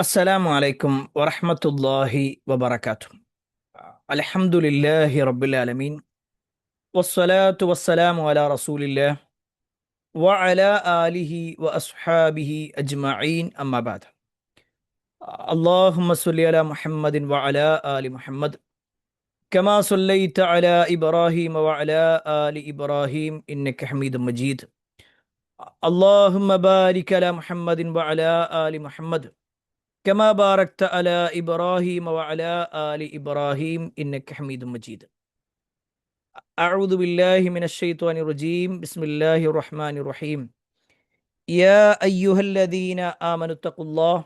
അസ്സലാമു അലൈക്കും വറഹ്മത്തുള്ളാഹി വബറകാതുഹു. അൽഹംദുലില്ലാഹി റബ്ബിൽ ആലമീൻ വസ്സലാത്തു വസ്സലാമു അലാ റസൂലില്ലാഹ് വഅലാ ആലിഹി വഅസ്ഹാബിഹി അജ്മഈൻ അമ്മാ ബഅദ്. അല്ലാഹുമ്മ സ്വല്ലി അലാ മുഹമ്മദിൻ വഅലാ ആലി മുഹമ്മദ് കമാ സ്വല്ലൈത അലാ ഇബ്രാഹീമ വഅലാ ആലി ഇബ്രാഹീം ഇന്നക ഹമീദും മജീദ്. അല്ലാഹുമ്മ ബാരിക് അലാ മുഹമ്മദിൻ വഅലാ ആലി മുഹമ്മദ് كما باركت على إبراهيم وعلى آل إبراهيم إنك حميد مجيد. أعوذ بالله من الشيطان الرجيم. بسم الله الرحمن الرحيم. يا أيها الذين آمنوا اتقوا الله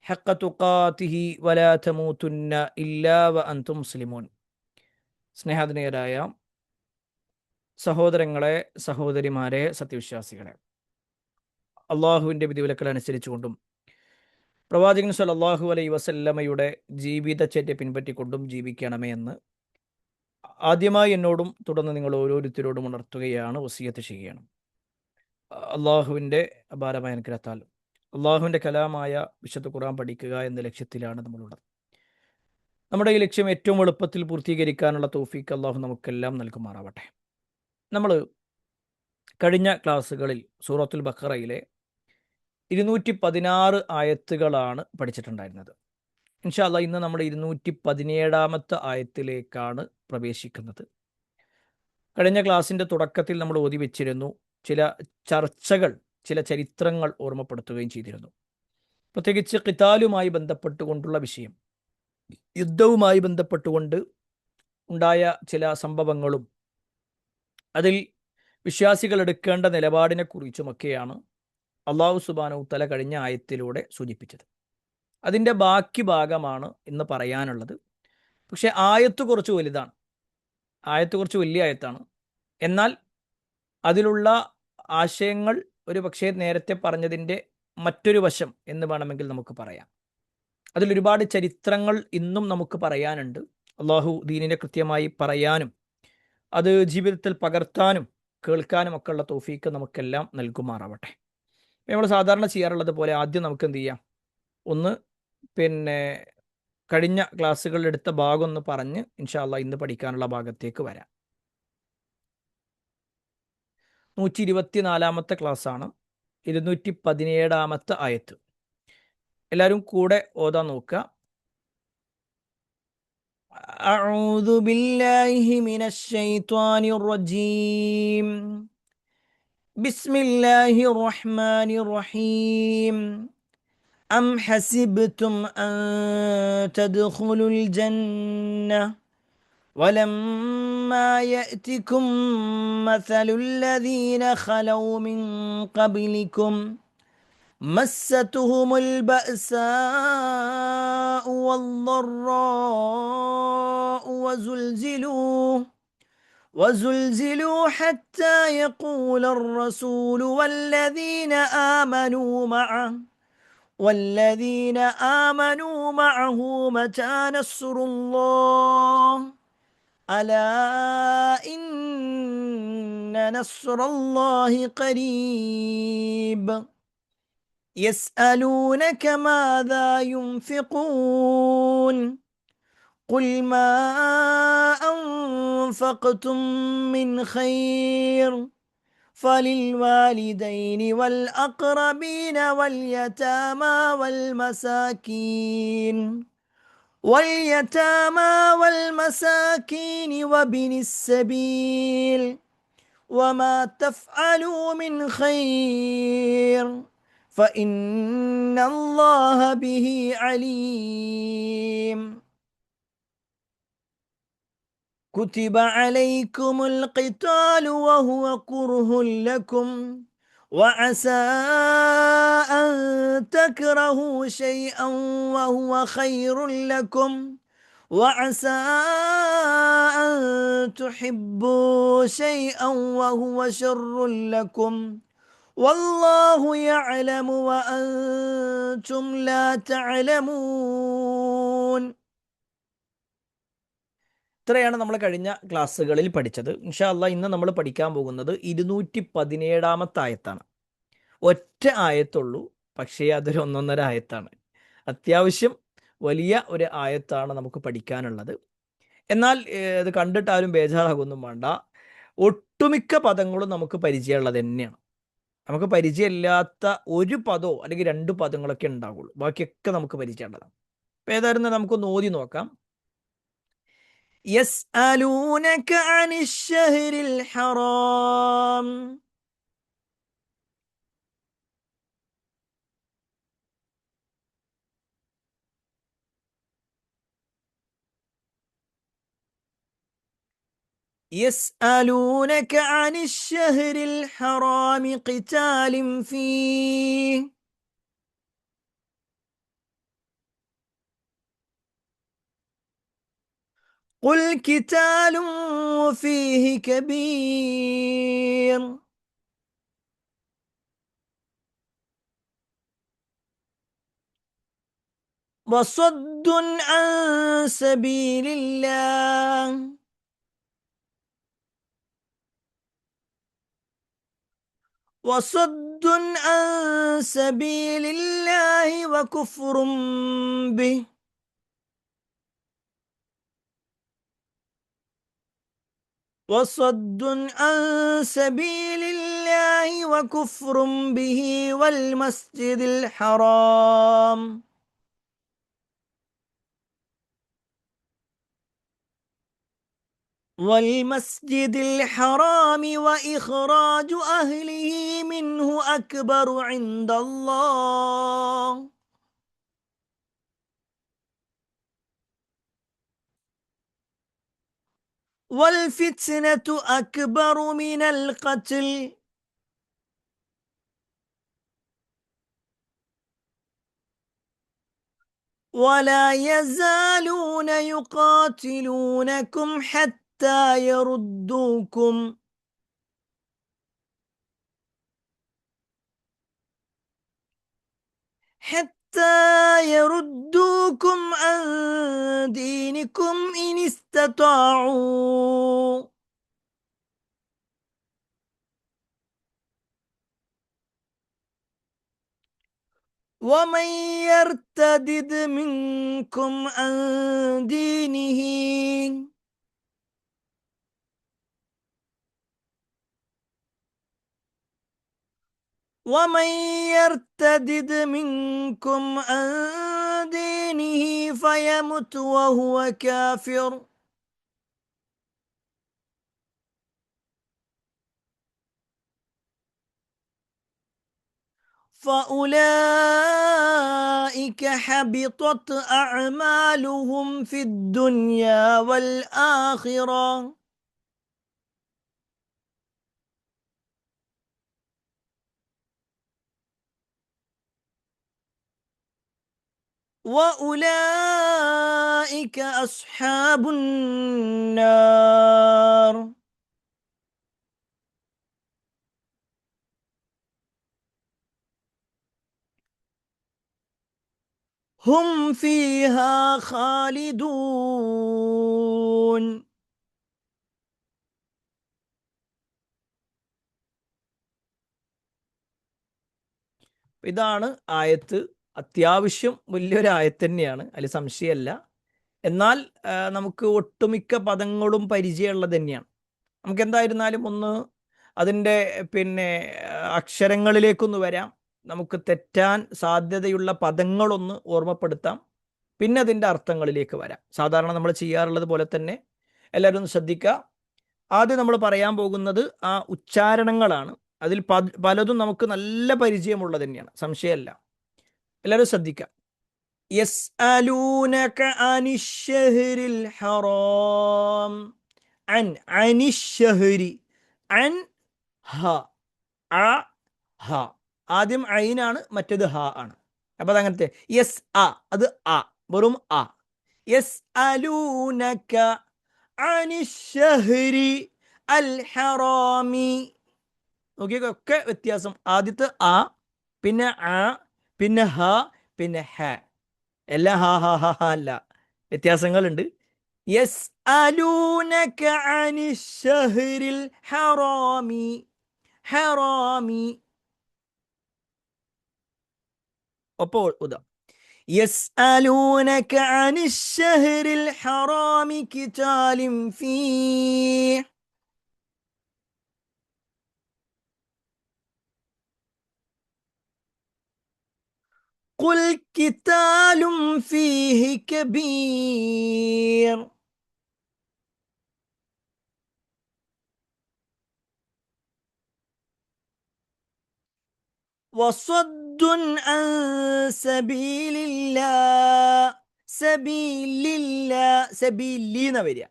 حق تقاته ولا تموتن إلا وأنتم مسلمون. സ്നേഹാധനീയരായ സഹോദരങ്ങളെ, സഹോദരിമാരെ, സത്യവിശ്വാസികളെ, അള്ളാഹുവിൻ്റെ വിധിവിലക്കൾ അനുസരിച്ചുകൊണ്ടും പ്രവാചകൻ സല്ലല്ലാഹു അലൈഹി വസല്ലമയുടെ ജീവിതചര്യ പിൻപറ്റിക്കൊണ്ടും ജീവിക്കണമേ എന്ന് ആദ്യമായി എന്നോടും തുടർന്ന് നിങ്ങൾ ഓരോരുത്തരോടും ഉണർത്തുകയാണ്, വസിയത്ത് ചെയ്യുകയാണ്. അള്ളാഹുവിൻ്റെ അപാരമായ അനുഗ്രഹത്താൽ അള്ളാഹുവിൻ്റെ കലാമായ വിശുദ്ധ ഖുർആൻ പഠിക്കുക എന്ന ലക്ഷ്യത്തിലാണ് നമ്മളുള്ളത്. നമ്മുടെ ഈ ലക്ഷ്യം ഏറ്റവും എളുപ്പത്തിൽ പൂർത്തീകരിക്കാനുള്ള തൗഫീക്ക് അള്ളാഹു നമുക്കെല്ലാം നൽകുമാറാവട്ടെ. നമ്മൾ കഴിഞ്ഞ ക്ലാസ്സുകളിൽ സൂറത്തുൽ ബഖറയിലെ 216 ആയത്തുകളാണ് പഠിച്ചിട്ടുണ്ടായിരുന്നത്. ഇൻഷാ അല്ലാഹ് ഇന്ന് നമ്മുടെ 217 ആയത്തിലേക്കാണ് പ്രവേശിക്കുന്നത്. കഴിഞ്ഞ ക്ലാസ്സിൻ്റെ തുടക്കത്തിൽ നമ്മൾ ഓതി വെച്ചിരുന്നു, ചില ചർച്ചകൾ, ചില ചരിത്രങ്ങൾ ഓർമ്മപ്പെടുത്തുകയും ചെയ്തിരുന്നു. പ്രത്യേകിച്ച് ഖിതാലുമായി ബന്ധപ്പെട്ടുകൊണ്ടുള്ള വിഷയം, യുദ്ധവുമായി ബന്ധപ്പെട്ടുകൊണ്ട് ഉണ്ടായ ചില സംഭവങ്ങളും അതിൽ വിശ്വാസികൾ എടുക്കേണ്ട നിലപാടിനെക്കുറിച്ചുമൊക്കെയാണ് അള്ളാഹു സുബ്ഹാനഹു തആല കഴിഞ്ഞ ആയത്തിലൂടെ സൂചിപ്പിച്ചത്. അതിൻ്റെ ബാക്കി ഭാഗമാണ് ഇന്ന് പറയാനുള്ളത്. പക്ഷേ ആയത്ത് കുറച്ച് വലുതാണ്, ആയത്ത് കുറച്ച് വലിയ ആയത്താണ്. എന്നാൽ അതിലുള്ള ആശയങ്ങൾ ഒരു പക്ഷേ നേരത്തെ പറഞ്ഞതിൻ്റെ മറ്റൊരു വശം എന്ന് വേണമെങ്കിൽ നമുക്ക് പറയാം. അതിലൊരുപാട് ചരിത്രങ്ങൾ ഇന്നും നമുക്ക് പറയാനുണ്ട്. അള്ളാഹു ദീനിനെ കൃത്യമായി പറയാനും അത് ജീവിതത്തിൽ പകർത്താനും കേൾക്കാനും ഒക്കെ ഉള്ള തൗഫീക്ക് നമുക്കെല്ലാം നൽകുമാറാവട്ടെ. നമ്മൾ സാധാരണ ചെയ്യാറുള്ളത് പോലെ ആദ്യം നമുക്ക് എന്ത് ചെയ്യാം, ഒന്ന് കഴിഞ്ഞ ക്ലാസ്സുകളിൽ എടുത്ത ഭാഗം ഒന്ന് പറഞ്ഞ് ഇൻഷാ അല്ലാഹ് ഇന്ന് പഠിക്കാനുള്ള ഭാഗത്തേക്ക് വരാം. 124 ക്ലാസ്സാണ്, 217 ആയത്ത്. എല്ലാവരും കൂടെ ഓതാൻ നോക്കുക. അഊദു ബില്ലാഹി മിനശ് ശൈത്വാനിർ റജീം. ബിസ്മില്ലാഹിർ റഹ്മാനിർ റഹീം. أم حسبتم أن تدخلوا الجنة ولما يأتكم مثل الذين خلوا من قبلكم مستهم البأساء والضراء وزلزلوا حتى يقول الرسول والذين آمنوا معه متى نصر الله ألا إن نصر الله قريب يسألونك ماذا ينفقون قل ما أنفقتم من خير فللوالدين والأقربين واليتامى والمساكين وابن السبيل وما تفعلوا من خير فإن الله به عليم. كتب عليكم القتال وهو كره لكم وعسى أن تكرهوا شيئا وهو خير لكم وعسى أن تحبوا شيئا وهو شر لكم والله يعلم وأنتم لا تعلمون. ഇത്രയാണ് നമ്മൾ കഴിഞ്ഞ ക്ലാസ്സുകളിൽ പഠിച്ചത്. ഇൻഷാ അല്ലാഹ് ഇന്ന് നമ്മൾ പഠിക്കാൻ പോകുന്നത് 217 ആയത്താണ്. ഒറ്റ ആയത്തുള്ളൂ, പക്ഷേ അതൊരു ഒന്നൊന്നര ആയത്താണ്. അത്യാവശ്യം വലിയ ഒരു ആയത്താണ് നമുക്ക് പഠിക്കാനുള്ളത്. എന്നാൽ ഇത് കണ്ടിട്ടാരും ബേജാറാകൊന്നും വേണ്ട. ഒട്ടുമിക്ക പദങ്ങളും നമുക്ക് പരിചയമുള്ളത് തന്നെയാണ്. നമുക്ക് പരിചയമില്ലാത്ത ഒരു പദമോ അല്ലെങ്കിൽ 2 പദങ്ങളൊക്കെ ഉണ്ടാവുള്ളൂ. ബാക്കിയൊക്കെ നമുക്ക് പരിചയമുള്ളതാണ്. അപ്പോൾ ഏതായിരുന്നു നമുക്കൊന്ന് ഓതി നോക്കാം. യസ്അലൂനക അനിശ്ശഹ്രിൽ ഹറാം. يسألونك عن الشهر الحرام قتال فيه قل قتال فيه كبير وصد عن سبيل الله وصد عن سبيل الله وكفر به وصد عن سبيل الله وكفر به والمسجد الحرام والمسجد الحرام وإخراج أهله منه أكبر عند الله والفتنة أكبر من القتل ولا يزالون يقاتلونكم حتى يردوكم عن دينكم إن استطاعوا ومن يرتدد منكم عن دينه فيمت وهو كافر فأولئك حبطت أعمالهم في الدنيا والآخرة وأولئك أصحاب النار. هم فيها خالدون. ഇതാണ് ആയത്ത്. അത്യാവശ്യം വലിയൊരു ആയത്ത് തന്നെയാണ്, അതിൽ സംശയമല്ല. എന്നാൽ നമുക്ക് ഒട്ടുമിക്ക പദങ്ങളും പരിചയമുള്ളത് തന്നെയാണ്. നമുക്ക് എന്തായിരുന്നാലും ഒന്ന് അതിൻ്റെ അക്ഷരങ്ങളിലേക്കൊന്ന് വരാം. നമുക്ക് തെറ്റാൻ സാധ്യതയുള്ള പദങ്ങളൊന്ന് ഓർമ്മപ്പെടുത്താം, പിന്നെ അതിൻ്റെ അർത്ഥങ്ങളിലേക്ക് വരാം. സാധാരണ നമ്മൾ ചെയ്യാറുള്ളത് പോലെ തന്നെ എല്ലാവരും ഒന്ന് ശ്രദ്ധിക്കുക. ആദ്യം നമ്മൾ പറയാൻ പോകുന്നത് ആ ഉച്ചാരണങ്ങളാണ്. അതിൽ പലതും നമുക്ക് നല്ല പരിചയമുള്ളത് തന്നെയാണ്, സംശയമല്ല. എല്ലാവരും ശ്രദ്ധിക്കുക. യസ്അലൂനക അനിശ്ശഹ്രിൽ ഹറാം. അനിശ്ശഹ്രി, അൻ ഹ, അ ഹ. ആദ്യം ഐനാണ്, മറ്റേത് ഹ ആണ്. അപ്പോൾ അതങ്ങനത്തെ യസ് അ, അത് അ, വെറും അ. യസ്അലൂനക അനിശ്ശഹ്രി അൽ ഹറാമി. നോക്കിയൊക്കെ വ്യത്യാസം. ആദ്യത്തെ ആ, പിന്നെ ആ, പിന്നെ ഹ, പിന്നെ ഹ. എല്ലാം ഹ ഹ ഹ ഹ അല്ല, വ്യത്യാസങ്ങളുണ്ട്. യസ്അലൂനക അനിശ്ശഹ്രിൽ ഹറാമി. ഹറാമി. അപ്പോൾ يسألونك عن الشهر الحرام قتال فيه قل قتال فيه كبير وصد عن سبيل الله സബീലി എന്നാ വരിക.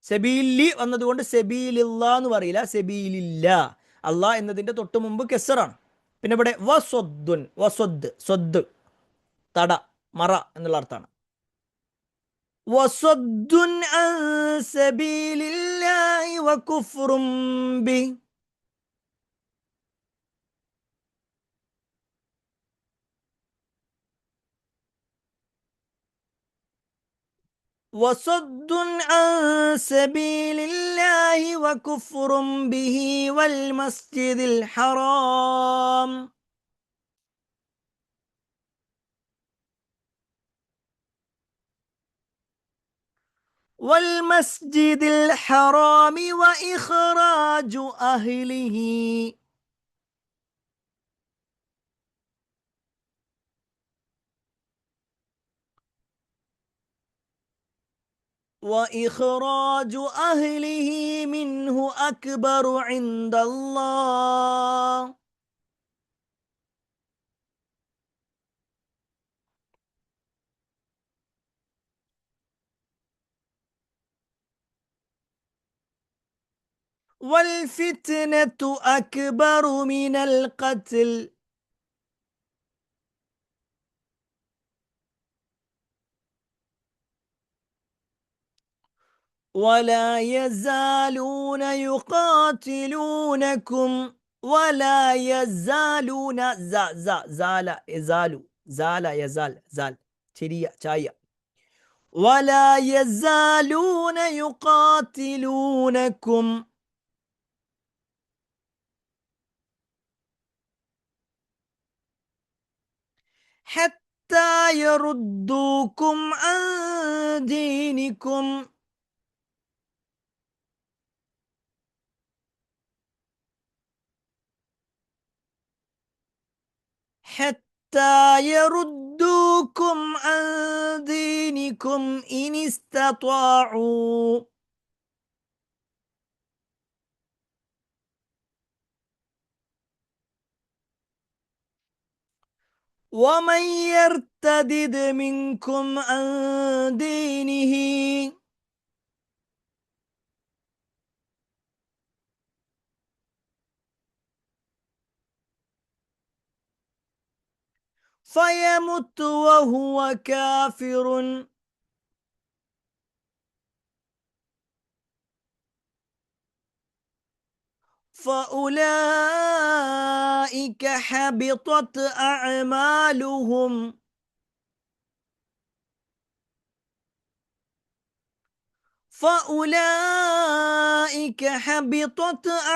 സബീലി വന്നതുകൊണ്ട് സബീലില്ല എന്ന് പറയില്ല, സബീലില്ല. അള്ളാഹ് എന്നതിന്റെ തൊട്ട് മുമ്പ് കെസറാണ്. പിന്നെ ഇവിടെ വസ്വദ്ദുൻ, സ്വദ് തട, മറ എന്നുള്ള അർത്ഥമാണ്. വസ്വദ്ദുൻ അൻ സബീലില്ലാഹി വകുഫ്റും ബിഹി وصد عن سبيل الله وكفر به والمسجد الحرام وإخراج أهله منه أكبر عند الله. والفتنة أكبر من القتل ولا يزالون يقاتلونكم ولا يزالون زال يزال ചെറിയ ചായ ولا يزالون يقاتلونكم حتى يردوكم عن دينكم حتى يردوكم عن دينكم إن استطاعوا. ومن يرتدد منكم عن دينه فيمت وهو كافر فأولئك حبطت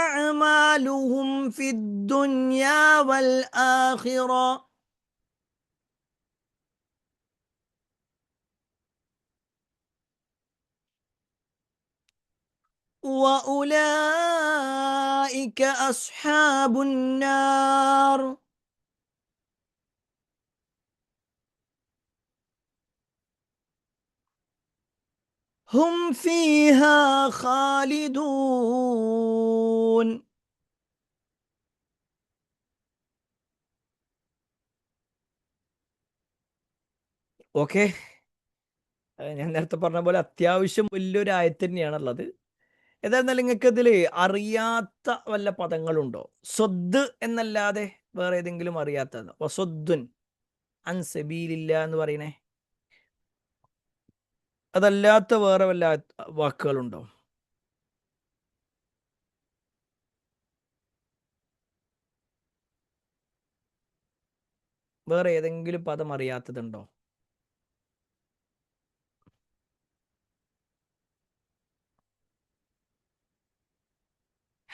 أعمالهم في الدنيا والآخرة وأولئك أصحاب النار هم فيها خالدون. ഓക്കെ, ഞാൻ നേരത്തെ പറഞ്ഞ പോലെ അത്യാവശ്യം വലിയൊരു ആയത്ത് തന്നെയാണുള്ളത്. ഏതായിരുന്നാലും നിങ്ങൾക്ക് ഇതിൽ അറിയാത്ത വല്ല പദങ്ങളുണ്ടോ? സ്വദ് എന്നല്ലാതെ വേറെ ഏതെങ്കിലും അറിയാത്തത്? വസ്വദ്ദുൻ അൻ സബീലില്ല എന്ന് പറയണേ, അതല്ലാത്ത വേറെ വല്ല വാക്കുകളുണ്ടോ? വേറെ ഏതെങ്കിലും പദം അറിയാത്തതുണ്ടോ?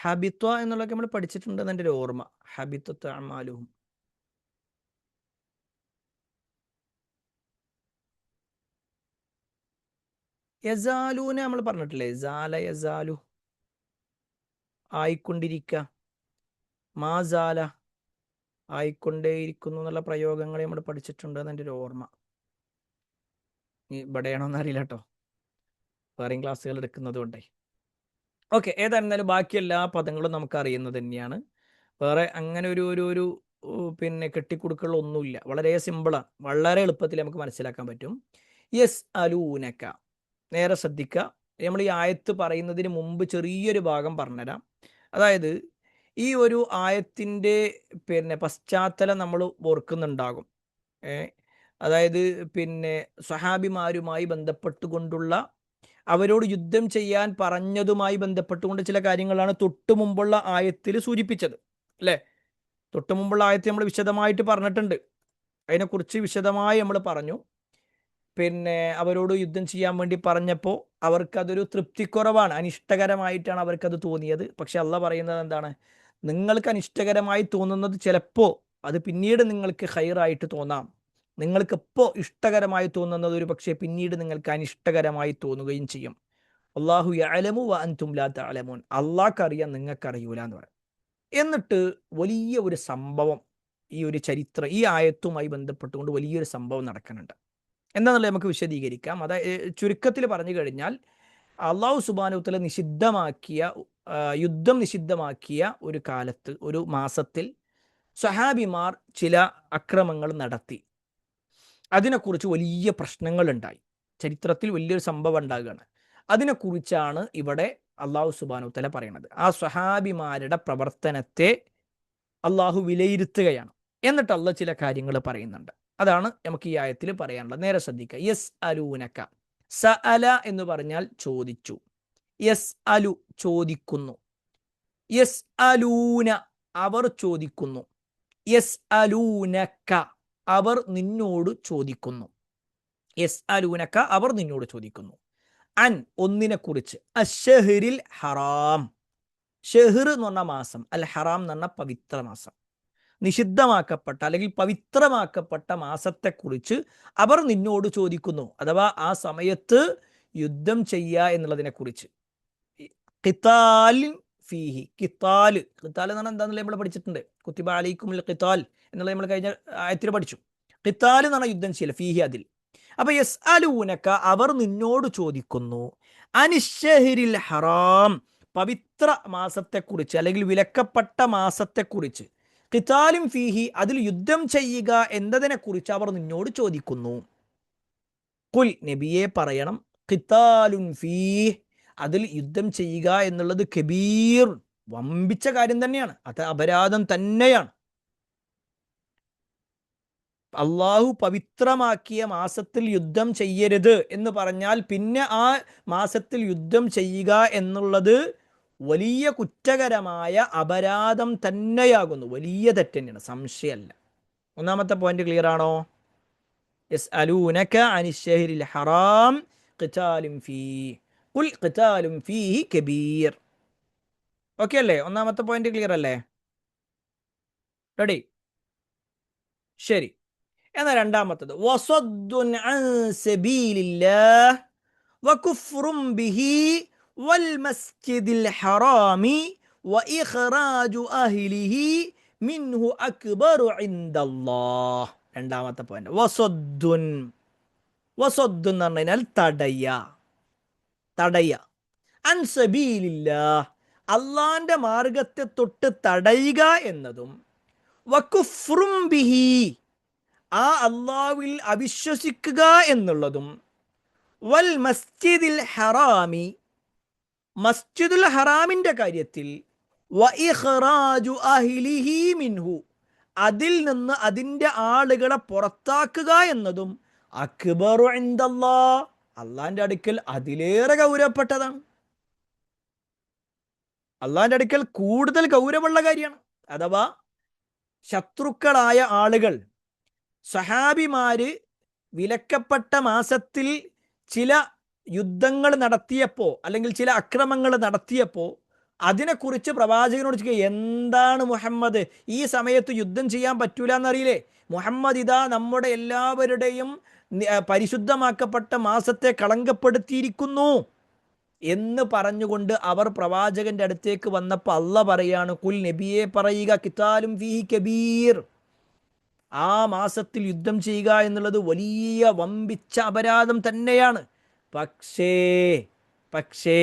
ഹബിത്വ എന്നുള്ളതൊക്കെ നമ്മൾ പഠിച്ചിട്ടുണ്ടെന്ന് എൻ്റെ ഒരു ഓർമ്മ. ഹബിത്വ അമാലുഹും. യസാലൂനെ നമ്മൾ പറഞ്ഞിട്ടില്ലേ, സാല യസാലു ആയിക്കൊണ്ടിരിക്കുക, മാസാല ആയിക്കൊണ്ടേയിരിക്കുന്നു എന്നുള്ള പ്രയോഗങ്ങൾ നമ്മൾ പഠിച്ചിട്ടുണ്ട് എന്നെ ഒരു ഓർമ്മ. ഇവിടെയാണോന്ന് അറിയില്ല കേട്ടോ, വേറെയും ക്ലാസ്സുകൾ എടുക്കുന്നത് കൊണ്ടേ. ഓക്കെ, ഏതായിരുന്നാലും ബാക്കി എല്ലാ പദങ്ങളും നമുക്ക് അറിയുന്നത് തന്നെയാണ്. വേറെ അങ്ങനെ ഒരു പിന്നെ കെട്ടിക്കുടുക്കുകളൊന്നുമില്ല, വളരെ സിമ്പിളാണ്, വളരെ എളുപ്പത്തിൽ നമുക്ക് മനസ്സിലാക്കാൻ പറ്റും. യസ് അലൂനക്ക, നേരെ ശ്രദ്ധിക്കുക. നമ്മൾ ഈ ആയത്ത് പറയുന്നതിന് മുമ്പ് ചെറിയൊരു ഭാഗം പറഞ്ഞുതരാം. അതായത് ഈ ഒരു ആയത്തിൻ്റെ പിന്നെ പശ്ചാത്തലം നമ്മൾ ഓർക്കുന്നുണ്ടാകും. അതായത് പിന്നെ സ്വഹാബിമാരുമായി ബന്ധപ്പെട്ടുകൊണ്ടുള്ള, അവരോട് യുദ്ധം ചെയ്യാൻ പറഞ്ഞതുമായി ബന്ധപ്പെട്ടുകൊണ്ട് ചില കാര്യങ്ങളാണ് തൊട്ടു മുമ്പുള്ള ആയത്തിൽ സൂചിപ്പിച്ചത് അല്ലേ. തൊട്ടു മുമ്പുള്ള ആയത്ത് നമ്മൾ വിശദമായിട്ട് പറഞ്ഞിട്ടുണ്ട്, അതിനെക്കുറിച്ച് വിശദമായി നമ്മൾ പറഞ്ഞു. പിന്നെ അവരോട് യുദ്ധം ചെയ്യാൻ വേണ്ടി പറഞ്ഞപ്പോൾ അവർക്കതൊരു തൃപ്തിക്കുറവാണ്, അനിഷ്ടകരമായിട്ടാണ് അവർക്കത് തോന്നിയത്. പക്ഷെ അള്ളാഹ് പറയുന്നത് എന്താണ്, നിങ്ങൾക്ക് അനിഷ്ടകരമായി തോന്നുന്നത് ചിലപ്പോൾ അത് പിന്നീട് നിങ്ങൾക്ക് ഖൈറായിട്ട് തോന്നാം. നിങ്ങൾക്ക് ഇപ്പോൾ ഇഷ്ടകരമായി തോന്നുന്നത് ഒരു പക്ഷേ പിന്നീട് നിങ്ങൾക്ക് അനിഷ്ടകരമായി തോന്നുകയും ചെയ്യും. അല്ലാഹു യഅലമു വ അൻതും ലാ തഅലമൂൻ, അള്ളാഹ്ക്കറിയാം നിങ്ങൾക്കറിയൂല എന്ന് പറയും. എന്നിട്ട് വലിയ ഒരു സംഭവം, ഈ ഒരു ചരിത്രം, ഈ ആയത്തുമായി ബന്ധപ്പെട്ടുകൊണ്ട് വലിയൊരു സംഭവം നടക്കുന്നുണ്ട്. എന്താണെന്നുള്ളത് നമുക്ക് വിശദീകരിക്കാം. അതായത് ചുരുക്കത്തിൽ പറഞ്ഞു കഴിഞ്ഞാൽ, അള്ളാഹു സുബ്ഹാനഹു വ തആല നിഷിദ്ധമാക്കിയ യുദ്ധം നിഷിദ്ധമാക്കിയ ഒരു കാലത്ത്, ഒരു മാസത്തിൽ സ്വഹാബിമാർ ചില അക്രമങ്ങൾ നടത്തി. അതിനെക്കുറിച്ച് വലിയ പ്രശ്നങ്ങളുണ്ടായി, ചരിത്രത്തിൽ വലിയൊരു സംഭവം ഉണ്ടാകുകയാണ്. അതിനെക്കുറിച്ചാണ് ഇവിടെ അള്ളാഹു സുബ്ഹാനഹു വ തആല പറയുന്നത്. ആ സ്വഹാബിമാരുടെ പ്രവർത്തനത്തെ അള്ളാഹു വിലയിരുത്തുകയാണ്. എന്നിട്ട് അള്ളാഹ് ചില കാര്യങ്ങൾ പറയുന്നുണ്ട്. അതാണ് നമുക്ക് ഈ ആയത്തിൽ പറയാനുള്ളത്. നേരെ ശ്രദ്ധിക്കുക. യസ് അലൂനക, സഅല എന്ന് പറഞ്ഞാൽ ചോദിച്ചു, യസ് അലു ചോദിക്കുന്നു, യസ് അലൂന അവർ ചോദിക്കുന്നു, യസ് അലൂനക അവർ നിന്നോട് ചോദിക്കുന്നു. യസ് അലൂനക അവർ നിന്നോട് ചോദിക്കുന്നു. അൻ ഒന്നിനെ കുറിച്ച്, അശ്ശഹ്റിൽ ഹറാം, ഷെഹ്ർ എന്ന് പറഞ്ഞ മാസം, അൽ ഹറാം എന്ന് പറഞ്ഞ പവിത്ര മാസം, നിഷിദ്ധമാക്കപ്പെട്ട അല്ലെങ്കിൽ പവിത്രമാക്കപ്പെട്ട മാസത്തെക്കുറിച്ച് അവർ നിന്നോട് ചോദിക്കുന്നു. അഥവാ ആ സമയത്ത് യുദ്ധം ചെയ്യുക എന്നുള്ളതിനെ കുറിച്ച്. ഖിതാലിൻ ഫീഹി, ഖിതാൽ എന്ന് പറഞ്ഞാൽ എന്താണെന്നുള്ളത് നമ്മൾ പഠിച്ചിട്ടുണ്ട്. കുത്തിബ അലൈക്കുമുൽ ഖിതാൽ എന്നുള്ളത് നമ്മൾ കഴിഞ്ഞ ആയത്തിൽ പഠിച്ചു. ഖിതാൽ എന്ന് പറഞ്ഞാൽ യുദ്ധം ചെയ്യൽ, ഫീഹി അതിൽ. അപ്പൊ യസ്അലൂനക അവർ നിന്നോട് ചോദിക്കുന്നു, അനിശ്ശഹ്റിൽ ഹറാം പവിത്ര മാസത്തെക്കുറിച്ച് അല്ലെങ്കിൽ വിലക്കപ്പെട്ട മാസത്തെക്കുറിച്ച്, ഖിതാലും ഫീഹി അതിൽ യുദ്ധം ചെയ്യുക എന്നതിനെക്കുറിച്ച് അവർ നിന്നോട് ചോദിക്കുന്നു. ഖുൽ നബിയെ പറയണം, ഖിതാലുൻ ഫീഹ് അതിൽ യുദ്ധം ചെയ്യുക എന്നുള്ളത് കബീർ വമ്പിച്ച കാര്യം തന്നെയാണ്, അത് അപരാധം തന്നെയാണ്. അള്ളാഹു പവിത്രമാക്കിയ മാസത്തിൽ യുദ്ധം ചെയ്യരുത് എന്ന് പറഞ്ഞാൽ പിന്നെ ആ മാസത്തിൽ യുദ്ധം ചെയ്യുക എന്നുള്ളത് വലിയ കുറ്റകരമായ അപരാധം തന്നെയാകുന്നു, വലിയ തെറ്റ് തന്നെയാണ്, സംശയമല്ല. ഒന്നാമത്തെ പോയിന്റ് ക്ലിയർ ആണോ? യസ്അലൂനക അനിശ്ശഹ്റിൽ ഹറാം ഖിതാലും ഫീഹി ഖുൽ ഖിതാലും ഫീഹി കബീർ. ഓക്കെ അല്ലേ? ഒന്നാമത്തെ പോയിന്റ് ക്ലിയർ അല്ലേ? റെഡി? ശരി. എന്നാൽ രണ്ടാമത്തത്, വസദ്ദുൻ അൻ സബീലില്ലാഹ് വകുഫ്റും ബിഹി വൽ മസ്ജിദിൽ ഹറാമി വഇഖ്റാജു അഹ്ലിഹി മിൻഹു അക്ബറു ഇൻദല്ലാഹ്. രണ്ടാമത്തെ പോയിന്റ് വസദ്ദുൻ. വസദ്ദുൻ എന്ന് പറഞ്ഞാൽ തടയ, അൻ സബീലില്ലാഹ് അള്ളാന്റെ മാർഗത്തെ തൊട്ട് തടയുക എന്നതും, വകുഫ്റും ബിഹി ആ അള്ളാഹുവിൽ അവിശ്വസിക്കുക എന്നുള്ളതും, വൽ മസ്ജിദിൽ ഹറാമി മസ്ജിദുൽ ഹറാമിന്റെ കാര്യത്തിൽ, വഇഖ്റാജു അഹ്ലിഹി മിൻഹു അതിൽ നിന്ന് അതിൻ്റെ ആളുകളെ പുറത്താക്കുക എന്നതും, അക്ബറു ഇൻദല്ലാഹ് അള്ളാന്റെ അടുക്കൽ അതിലേറെ ഗൗരവപ്പെട്ടതാണ്, അള്ളാന്റെ അടുക്കൽ കൂടുതൽ ഗൗരവമുള്ള കാര്യമാണ്. അഥവാ ശത്രുക്കളായ ആളുകൾ സഹാബിമാര് വിലക്കപ്പെട്ട മാസത്തിൽ ചില യുദ്ധങ്ങൾ നടത്തിയപ്പോൾ അല്ലെങ്കിൽ ചില അക്രമങ്ങൾ നടത്തിയപ്പോൾ അതിനെക്കുറിച്ച് പ്രവാചകനോട് ചോദിക്കുക, എന്താണ് മുഹമ്മദ് ഈ സമയത്ത് യുദ്ധം ചെയ്യാൻ പറ്റൂല എന്നറിയില്ലേ? മുഹമ്മദ് ഇതാ നമ്മുടെ എല്ലാവരുടെയും പരിശുദ്ധമാക്കപ്പെട്ട മാസത്തെ കളങ്കപ്പെടുത്തിയിരിക്കുന്നു എന്ന് പറഞ്ഞുകൊണ്ട് അവർ പ്രവാചകന്റെ അടുത്തേക്ക് വന്നപ്പോൾ അള്ളാഹ് പറയാണ്, കുൽ നബിയെ പറയുക, കിതാലും ഫീഹി കബീർ, ആ മാസത്തിൽ യുദ്ധം ചെയ്യുക എന്നുള്ളത് വലിയ വമ്പിച്ച അപരാധം തന്നെയാണ്. പക്ഷേ പക്ഷേ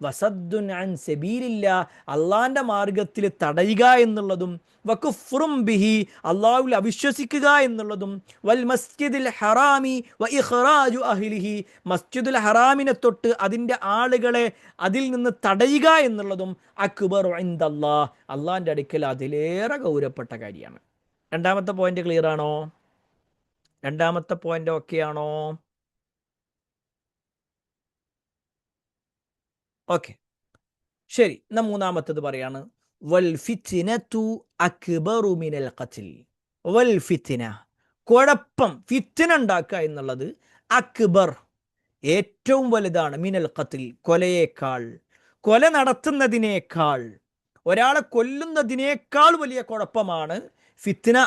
വസദ്ദുൻ അൻ സബീലില്ല, അള്ളാന്റെ മാർഗത്തിൽ തടയുക എന്നുള്ളതും വകുഫ്റും ബിഹി, അള്ളാഹുവിൽ അവിശ്വസിക്കുക എന്നുള്ളതും വൽ മസ്ജിദിൽ ഹറാമി വ ഇഖ്റാജു അഹ്ലിഹി, മസ്ജിദുൽ ഹറാമിനെ തൊട്ട് അതിൻ്റെ ആളുകളെ അതിൽ നിന്ന് തടയുക എന്നുള്ളതും അക്ബറു ഇൻദല്ലാഹ്, അള്ളാഹിൻ്റെ അടുക്കൽ അതിലേറെ ഗൗരവപ്പെട്ട കാര്യമാണ്. രണ്ടാമത്തെ പോയിന്റ് ക്ലിയർ ആണോ? രണ്ടാമത്തെ പോയിന്റ് ഓക്കെ ആണോ? ഓക്കെ, ശരി. എന്നാ മൂന്നാമത്തത് പറയാണ്, വൽ ഫിത്നതു അക്ബറു മിനൽ ഖത്ൽ. വൽ ഫിത്ന, കുഴപ്പം, ഫിത്ന ഉണ്ടാക്കുക എന്നുള്ളത് അക്ബർ, ഏറ്റവും വലുതാണ്, മിനൽ ഖത്ൽ, കൊലയേക്കാൾ, കൊല നടത്തുന്നതിനേക്കാൾ, ഒരാളെ കൊല്ലുന്നതിനേക്കാൾ വലിയ കുഴപ്പമാണ് ഫിത്ന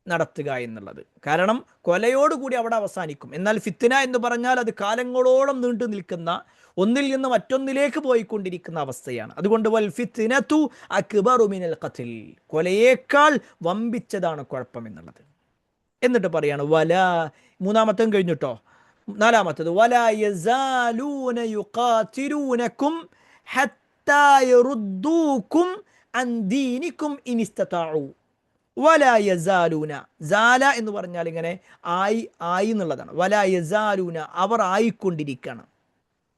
നടത്തുക എന്നുള്ളത്. കാരണം കൊലയോടുകൂടി അവിടെ അവസാനിക്കും. എന്നാൽ ഫിത്ന എന്ന് പറഞ്ഞാൽ അത് കാലങ്ങളോളം നീണ്ടു നിൽക്കുന്ന, ഒന്നിൽ നിന്ന് മറ്റൊന്നിലേക്ക് പോയിക്കൊണ്ടിരിക്കുന്ന അവസ്ഥയാണ്. അതുകൊണ്ട് വൽ ഫിത്നതു അക്ബറു മിനൽ ഖത്ൽ, കൊലയേക്കാൾ വമ്പിച്ചതാണ് കുഴപ്പം എന്നുള്ളത്. എന്നിട്ട് പറയാണ് മൂന്നാമത്തെ കഴിഞ്ഞിട്ടോ, നാലാമത്തത് വലാ യസാലൂന യുഖാതിലൂനകും ഹത്താ യറുദ്ദൂകും അൻ ദീനികും ഇൻ ഇസ്തതാഉ. വലാ യസാലൂന, സാല എന്ന് പറഞ്ഞാൽ ഇങ്ങനെ ആയി എന്നുള്ളതാണ്. വലാ യസാലൂന, അവർ ആയിക്കൊണ്ടിരിക്കുകയാണ്.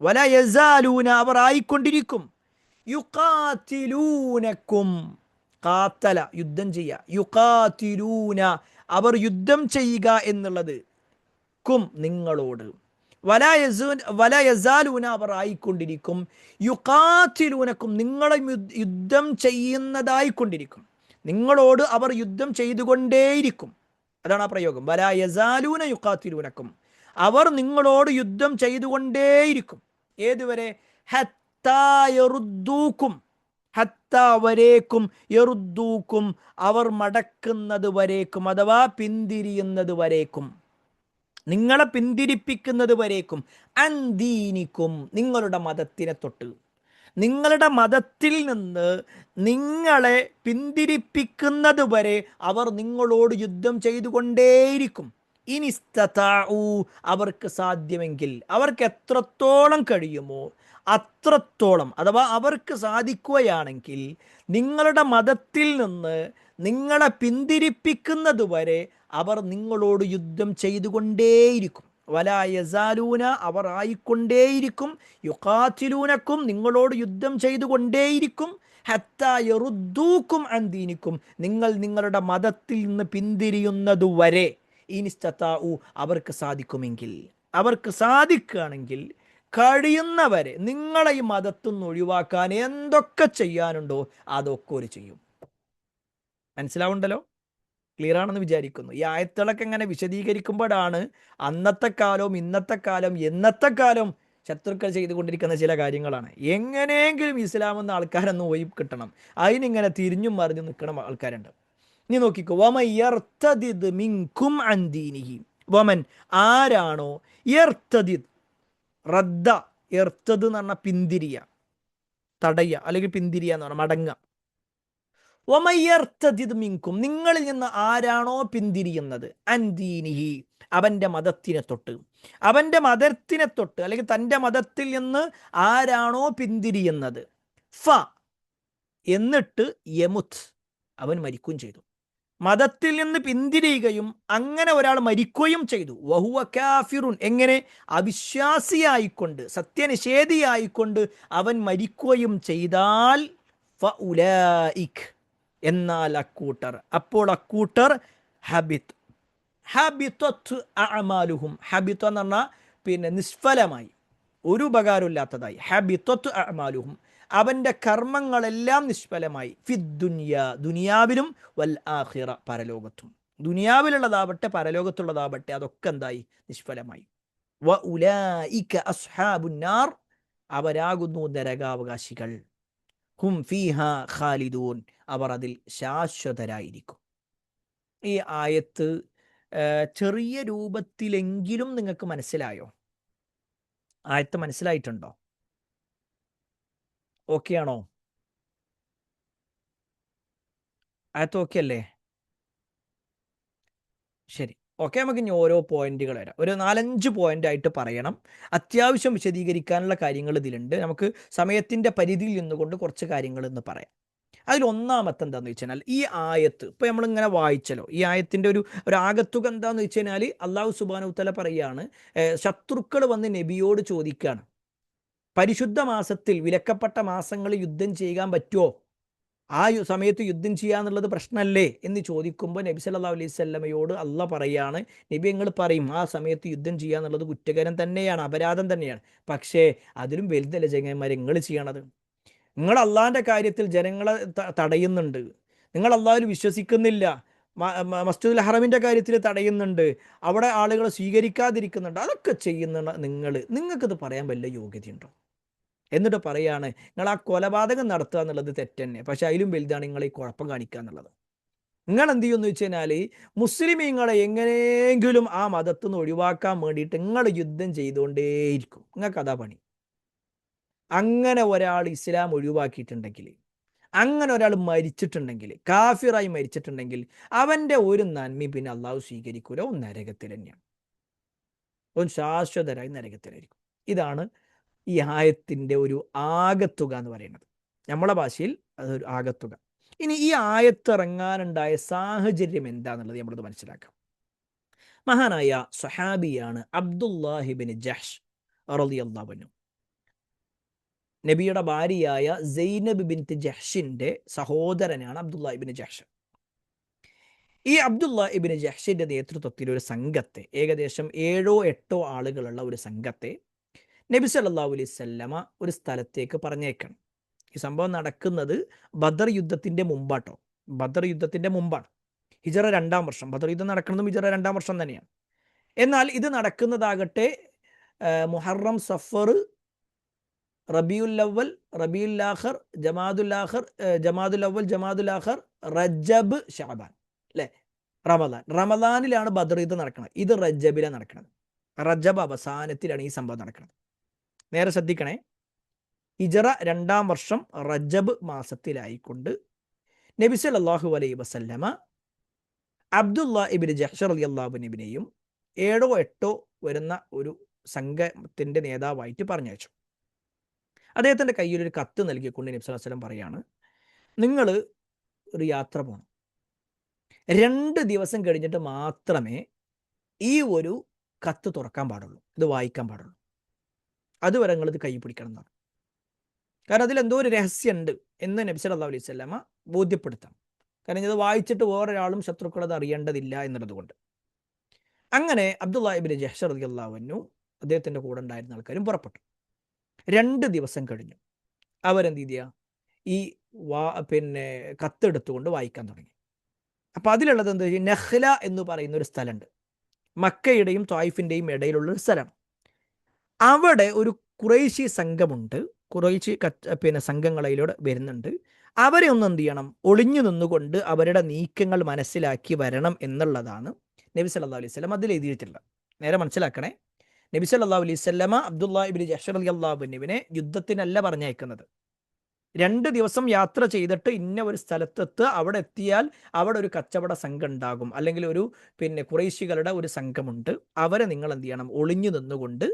വലാ യസാലൂന, അവർ ആയിക്കൊണ്ടിരിക്കും. യുഖാതിലൂനകും, ഖാത്തല, യുദ്ധം ചെയ്യുക, യുഖാതിലൂന, അവർ യുദ്ധം ചെയ്യുക എന്നുള്ളത്, കും, നിങ്ങളോട്, വലാ യസാലൂന, അവർ ആയിക്കൊണ്ടിരിക്കും, യുഖാതിലൂനകും, നിങ്ങളെ യുദ്ധം ചെയ്യുന്നതായിക്കൊണ്ടിരിക്കും, നിങ്ങളോട് അവർ യുദ്ധം ചെയ്തുകൊണ്ടേയിരിക്കും. അതാണ് ആ പ്രയോഗം, വലാ യസാലൂന യുഖാതിലൂനകും, അവർ നിങ്ങളോട് യുദ്ധം ചെയ്തുകൊണ്ടേയിരിക്കും. ഏതുവരെ? ഹത്താ യറുദ്ദൂകും, ഹത്താ വരേക്കും, യറുദ്ദൂകും, അവർ മടക്കുന്നത് വരേക്കും, അഥവാ പിന്തിരിയുന്നത് വരേക്കും, നിങ്ങളെ പിന്തിരിപ്പിക്കുന്നത് വരേക്കും, അൻ ദീനിക്കും, നിങ്ങളുടെ മതത്തിനെ തൊട്ട്, നിങ്ങളുടെ മതത്തിൽ നിന്ന് നിങ്ങളെ പിന്തിരിപ്പിക്കുന്നത് വരെ അവർ നിങ്ങളോട് യുദ്ധം ചെയ്തുകൊണ്ടേയിരിക്കും. ഇനിസ്തതാഉ, അവർക്ക് സാധ്യമെങ്കിൽ, അവർക്ക് എത്രത്തോളം കഴിയുമോ അത്രത്തോളം, അഥവാ അവർക്ക് സാധിക്കുകയാണെങ്കിൽ നിങ്ങളുടെ മതത്തിൽ നിന്ന് നിങ്ങളെ പിന്തിരിപ്പിക്കുന്നത് വരെ അവർ നിങ്ങളോട് യുദ്ധം ചെയ്തുകൊണ്ടേയിരിക്കും. വലാ യസാലൂന, അവർ ആയിക്കൊണ്ടേയിരിക്കും, യുഖാതിലൂനക്കും, നിങ്ങളോട് യുദ്ധം ചെയ്തുകൊണ്ടേയിരിക്കും, ഹത്താ യറുദ്ദൂകും അൻ ദീനിക്കും, നിങ്ങൾ നിങ്ങളുടെ മതത്തിൽ നിന്ന് പിന്തിരിയുന്നതുവരെ, ഇനിസ്തതാഉ, അവർക്ക് സാധിക്കുമെങ്കിൽ, അവർക്ക് സാധിക്കുകയാണെങ്കിൽ കഴിയുന്നവരെ നിങ്ങളെ ഈ മതത്തിൽ നിന്ന് ഒഴിവാക്കാൻ എന്തൊക്കെ ചെയ്യാനുണ്ടോ അതൊക്കെ ഒരു ചെയ്യും. മനസ്സിലാവുണ്ടല്ലോ? ക്ലിയർ ആണെന്ന് വിചാരിക്കുന്നു. ഈ ആയത്തുകളൊക്കെ ഇങ്ങനെ വിശദീകരിക്കുമ്പോഴാണ് അന്നത്തെ കാലവും ഇന്നത്തെ കാലം എന്നത്തെ കാലം ശത്രുക്കൾ ചെയ്തുകൊണ്ടിരിക്കുന്ന ചില കാര്യങ്ങളാണ്. എങ്ങനെയെങ്കിലും ഇസ്ലാം എന്ന ആൾക്കാരൊന്ന് പോയി കിട്ടണം, അതിനിങ്ങനെ തിരിഞ്ഞും മറിഞ്ഞും നിൽക്കണം ആൾക്കാരുണ്ട്. നീ നോക്കിക്കോ, വമൻ യർതദിദ് മിൻകും അൻ ദീനിഹി, വമൻ, ആരാണോ, യർതദിദ്, റദ്ദ, യർതദ് എന്ന് പറഞ്ഞാൽ പിന്തിരിയ, തടയ, അല്ലെങ്കിൽ പിന്തിരിയ എന്ന് പറഞ്ഞാൽ മടങ്ങുക. വമൻ യർതദിദ് മിൻകും, നിങ്ങളിൽ നിന്ന് ആരാണോ പിന്തിരിയുന്നത്, അൻ ദീനിഹി, അവൻ്റെ മതത്തിനെ തൊട്ട്, അവൻ്റെ മതത്തിനെ തൊട്ട്, അല്ലെങ്കിൽ തൻ്റെ മതത്തിൽ നിന്ന് ആരാണോ പിന്തിരിയുന്നത്, ഫ, എന്നിട്ട് യമുത്ത്, അവൻ മരിക്കുകയും ചെയ്തു. മതത്തിൽ നിന്ന് പിന്തിരിയുകയും അങ്ങനെ ഒരാൾ മരിക്കുകയും ചെയ്തു. വഹുവ കാഫിറുൻ, എങ്ങനെ? അവിശ്വാസിയായിക്കൊണ്ട്, സത്യനിഷേധിയായിക്കൊണ്ട് അവൻ മരിക്കുകയും ചെയ്താൽ, ഫഉലൈക്, എന്നാൽ അക്കൂട്ടർ, അപ്പോൾ അക്കൂട്ടർ ഹബിത്തത് അഅമാലുഹും, ഹബിത്ത എന്ന് പറഞ്ഞാൽ നിഷ്ഫലമായി, ഒരു ഉപകാരമില്ലാത്തതായി, ഹബിത്തത് അഅമാലുഹും, അവൻ്റെ കർമ്മങ്ങളെല്ലാം നിഷ്ഫലമായി, ഫിദ്ദുനിയ, ദുനിയാവിലും, വൽ ആഖിറ, പരലോകത്തും, ദുനിയാവിലുള്ളതാവട്ടെ പരലോകത്തുള്ളതാവട്ടെ അതൊക്കെ എന്തായി? നിഷ്ഫലമായി. വഉലൈക അസ്ഹാബുന്നാർ, അവരാകുന്നു നരകാവകാശികൾ, ഹും ഫീഹാ ഖാലിദൂൻ, അവർ അതിൽ ശാശ്വതരായിരിക്കും. ഈ ആയത്ത് ചെറിയ രൂപത്തിലെങ്കിലും നിങ്ങൾക്ക് മനസ്സിലായോ? ആയത്ത് മനസ്സിലായിട്ടുണ്ടോ? ഓക്കെ ആണോ? ആയത്ത് ഓക്കെ അല്ലേ? ശരി. ഓക്കെ, നമുക്ക് ഇനി ഓരോ പോയിന്റുകൾ വരാം. ഒരു 4-5 പോയിന്റായിട്ട് പറയണം. അത്യാവശ്യം വിശദീകരിക്കാനുള്ള കാര്യങ്ങൾ ഇതിലുണ്ട്. നമുക്ക് സമയത്തിൻ്റെ പരിധിയിൽ നിന്നുകൊണ്ട് കുറച്ച് കാര്യങ്ങൾ ഇന്ന് പറയാം. അതിൽ ഒന്നാമത്തെ എന്താണെന്ന് വെച്ച് കഴിഞ്ഞാൽ, ഈ ആയത്ത് ഇപ്പോൾ നമ്മളിങ്ങനെ വായിച്ചല്ലോ, ഈ ആയത്തിൻ്റെ ഒരു ആകത്തുക എന്താണെന്ന് വെച്ച് കഴിഞ്ഞാൽ, അള്ളാഹു സുബ്ഹാനഹു വ തആല പറയാണ്, ശത്രുക്കൾ വന്ന് നബിയോട് ചോദിക്കുകയാണ്, പരിശുദ്ധ മാസത്തിൽ വിലക്കപ്പെട്ട മാസങ്ങളിൽ യുദ്ധം ചെയ്യാൻ പറ്റുമോ? ആ സമയത്ത് യുദ്ധം ചെയ്യാന്നുള്ളത് പ്രശ്നമല്ലേ എന്ന് ചോദിക്കുമ്പോൾ നബി സല്ലല്ലാഹു അലൈഹി വസല്ലമയോട് അള്ളാഹ് പറയാണ്, നബി നിങ്ങൾ പറയും ആ സമയത്ത് യുദ്ധം ചെയ്യാന്നുള്ളത് കുറ്റകരം തന്നെയാണ്, അപരാധം തന്നെയാണ്. പക്ഷേ അതിലും വലുതല്ലേ ചങ്ങന്മാരെ നിങ്ങൾ ചെയ്യണത്? നിങ്ങൾ അള്ളാഹിൻ്റെ കാര്യത്തിൽ ജനങ്ങളെ തടയുന്നുണ്ട്, നിങ്ങൾ അള്ളാഹിൽ വിശ്വസിക്കുന്നില്ല, മസ്ജിദുൽ ഹറമിൻ്റെ കാര്യത്തിൽ തടയുന്നുണ്ട്, അവിടെ ആളുകളെ സ്വീകരിക്കാതിരിക്കുന്നുണ്ട്, അതൊക്കെ ചെയ്യുന്ന നിങ്ങൾക്കിത് പറയാൻ വല്ല യോഗ്യതയുണ്ടോ? എന്നിട്ട് പറയാണ്, നിങ്ങൾ ആ കൊലപാതകം നടത്തുക എന്നുള്ളത് തെറ്റ് തന്നെ, പക്ഷെ അതിലും വലുതാണ് നിങ്ങൾ ഈ കുഴപ്പം കാണിക്കുക എന്നുള്ളത്. നിങ്ങൾ എന്ത് ചെയ്യുമെന്ന് വെച്ച് കഴിഞ്ഞാൽ, മുസ്ലിമീങ്ങളെ എങ്ങനെയെങ്കിലും ആ മതത്തിൽ നിന്ന് ഒഴിവാക്കാൻ വേണ്ടിയിട്ട് നിങ്ങൾ യുദ്ധം ചെയ്തുകൊണ്ടേയിരിക്കും. നിങ്ങൾക്ക് അതാ പണി. അങ്ങനെ ഒരാൾ ഇസ്ലാം ഒഴിവാക്കിയിട്ടുണ്ടെങ്കിൽ, അങ്ങനെ ഒരാൾ മരിച്ചിട്ടുണ്ടെങ്കിൽ, കാഫിറായി മരിച്ചിട്ടുണ്ടെങ്കിൽ, അവൻ്റെ ഒരു നന്മയും പിന്നെ അള്ളാഹു സ്വീകരിക്കൂല. ഓൻ നരകത്തിൽ തന്നെയാണ്, ഓൻ ശാശ്വതരായി നരകത്തിലായിരിക്കും. ഇതാണ് ഈ ആയത്തിൻ്റെ ഒരു ആകത്തുക എന്ന് പറയുന്നത്. നമ്മളെ ഭാഷയിൽ അതൊരു ആകത്തുക. ഇനി ഈ ആയത്ത് ഇറങ്ങാനുണ്ടായ സാഹചര്യം എന്താണെന്നുള്ളത് നമ്മളത് മനസ്സിലാക്കാം. മഹാനായ സഹാബിയാണ് അബ്ദുല്ലാഹിബിൻ ജഹ്ഷ് റളിയല്ലാഹു അൻഹു. നബിയുടെ ഭാര്യയായ സൈനബ് ബിൻത്ത് ജഹ്ഷിൻ്റെ സഹോദരനാണ് അബ്ദുല്ലാഹിബിൻ ജഹ്ഷ്. ഈ അബ്ദുല്ലാഹിബിൻ ജഹ്ഷിൻ്റെ നേതൃത്വത്തിൽ ഒരു സംഘത്തെ, ഏകദേശം 7-8 ആളുകളുള്ള ഒരു സംഘത്തെ നബി സല്ലല്ലാഹു അലൈഹി വസല്ലമ ഒരു സ്ഥലത്തേക്ക് പറഞ്ഞേക്കണം. ഈ സംഭവം നടക്കുന്നത് ബദർ യുദ്ധത്തിൻ്റെ മുമ്പാട്ടോ. ബദർ യുദ്ധത്തിൻ്റെ മുമ്പാണ്. ഹിജറ 2-ാം വർഷം. ബദർ യുദ്ധം നടക്കുന്നതും ഹിജറ 2-ാം വർഷം തന്നെയാണ്. എന്നാൽ ഇത് നടക്കുന്നതാകട്ടെ മുഹറം, സഫർ, റബിയുൽ അവൽ, റബിയുൽ ആഖർ, ജമാദുൽ ആഖർ, ജമാദുൽ അവൽ, ജമാദുൽ ആഖർ, റജബ്, ശഅബാൻ, അല്ലേ? റമദാനിലാണ് ബദർ യുദ്ധം നടക്കുന്നത്. ഇത് റജബിലാണ് നടക്കുന്നത്. റജബ് അവസാനത്തിലാണ് ഈ സംഭവം നടക്കുന്നത്. നേരെ ശ്രദ്ധിക്കണേ. ഹിജറ 2-ാം വർഷം റജബ് മാസത്തിലായിക്കൊണ്ട് നബി സല്ലല്ലാഹു അലൈഹി വസല്ലമ അബ്ദുല്ലാഹ് ഇബ്നു ജഹ്ഷ് റളിയല്ലാഹു അൻഹുവിനെയും 7-8 വരുന്ന ഒരു സംഘത്തിൻ്റെ നേതാവായിട്ട് പറഞ്ഞയച്ചു. അദ്ദേഹത്തിൻ്റെ കയ്യിൽ ഒരു കത്ത് നൽകിക്കൊണ്ട് നബി സല്ലല്ലാഹു അലൈഹി വസല്ലം പറയാണ്, നിങ്ങൾ ഒരു യാത്ര പോകണം. 2 ദിവസം കഴിഞ്ഞിട്ട് മാത്രമേ ഈ ഒരു കത്ത് തുറക്കാൻ പാടുള്ളൂ, ഇത് വായിക്കാൻ പാടുള്ളൂ. അതുവരെ നിങ്ങളിത് കൈ പിടിക്കണം എന്നാണ്. കാരണം അതിലെന്തോ ഒരു രഹസ്യമുണ്ട് എന്ന് നബി സല്ലല്ലാഹു അലൈഹി വസല്ലമ ബോധ്യപ്പെടുത്താം. കാരണം ഇത് വായിച്ചിട്ട് വേറൊരാളും ശത്രുക്കൾ അത് അറിയേണ്ടതില്ല എന്നുള്ളത് കൊണ്ട്. അങ്ങനെ അബ്ദുല്ലാഹ് ഇബ്നു ജഹ്ഷ് റളിയല്ലാഹു അൻഹു അദ്ദേഹത്തിൻ്റെ കൂടെ ഉണ്ടായിരുന്ന ആൾക്കാരും പുറപ്പെട്ടു. 2 ദിവസം കഴിഞ്ഞു. അവരെന്ത് ചെയ്യുക, ഈ കത്തെടുത്തുകൊണ്ട് വായിക്കാൻ തുടങ്ങി. അപ്പോൾ അതിലുള്ളത് എന്താ, നഖ്ല എന്ന് പറയുന്ന ഒരു സ്ഥലമുണ്ട്. മക്കയുടെയും ത്വായിഫിൻ്റെയും ഇടയിലുള്ള ഒരു സ്ഥലമാണ്. അവിടെ ഒരു ഖുറൈശി സംഘമുണ്ട്. ഖുറൈശി സംഘങ്ങളിലൂടെ വരുന്നുണ്ട്. അവരെ ഒന്ന് എന്ത് ചെയ്യണം, ഒളിഞ്ഞു നിന്നുകൊണ്ട് അവരുടെ നീക്കങ്ങൾ മനസ്സിലാക്കി വരണം എന്നുള്ളതാണ് നബി സല്ലല്ലാഹു അലൈഹി വസല്ലം അതിൽ എഴുതിയിട്ടുള്ളത്. നേരെ മനസ്സിലാക്കണേ. നബി സല്ലല്ലാഹു അലൈഹി വസല്ലമ അബ്ദുല്ലാഹ് ഇബ്നു ജഹ്ഷ് റളിയല്ലാഹു അൻഹുവിനെ യുദ്ധത്തിനല്ല പറഞ്ഞയക്കുന്നത്. 2 ദിവസം യാത്ര ചെയ്തിട്ട് ഇന്ന ഒരു സ്ഥലത്തെത്തുക, അവിടെ എത്തിയാൽ അവിടെ ഒരു കച്ചവട സംഘം ഉണ്ടാകും, അല്ലെങ്കിൽ ഒരു ഖുറൈശികളുടെ ഒരു സംഘമുണ്ട്. അവരെ നിങ്ങൾ എന്ത് ചെയ്യണം, ഒളിഞ്ഞു നിന്നുകൊണ്ട്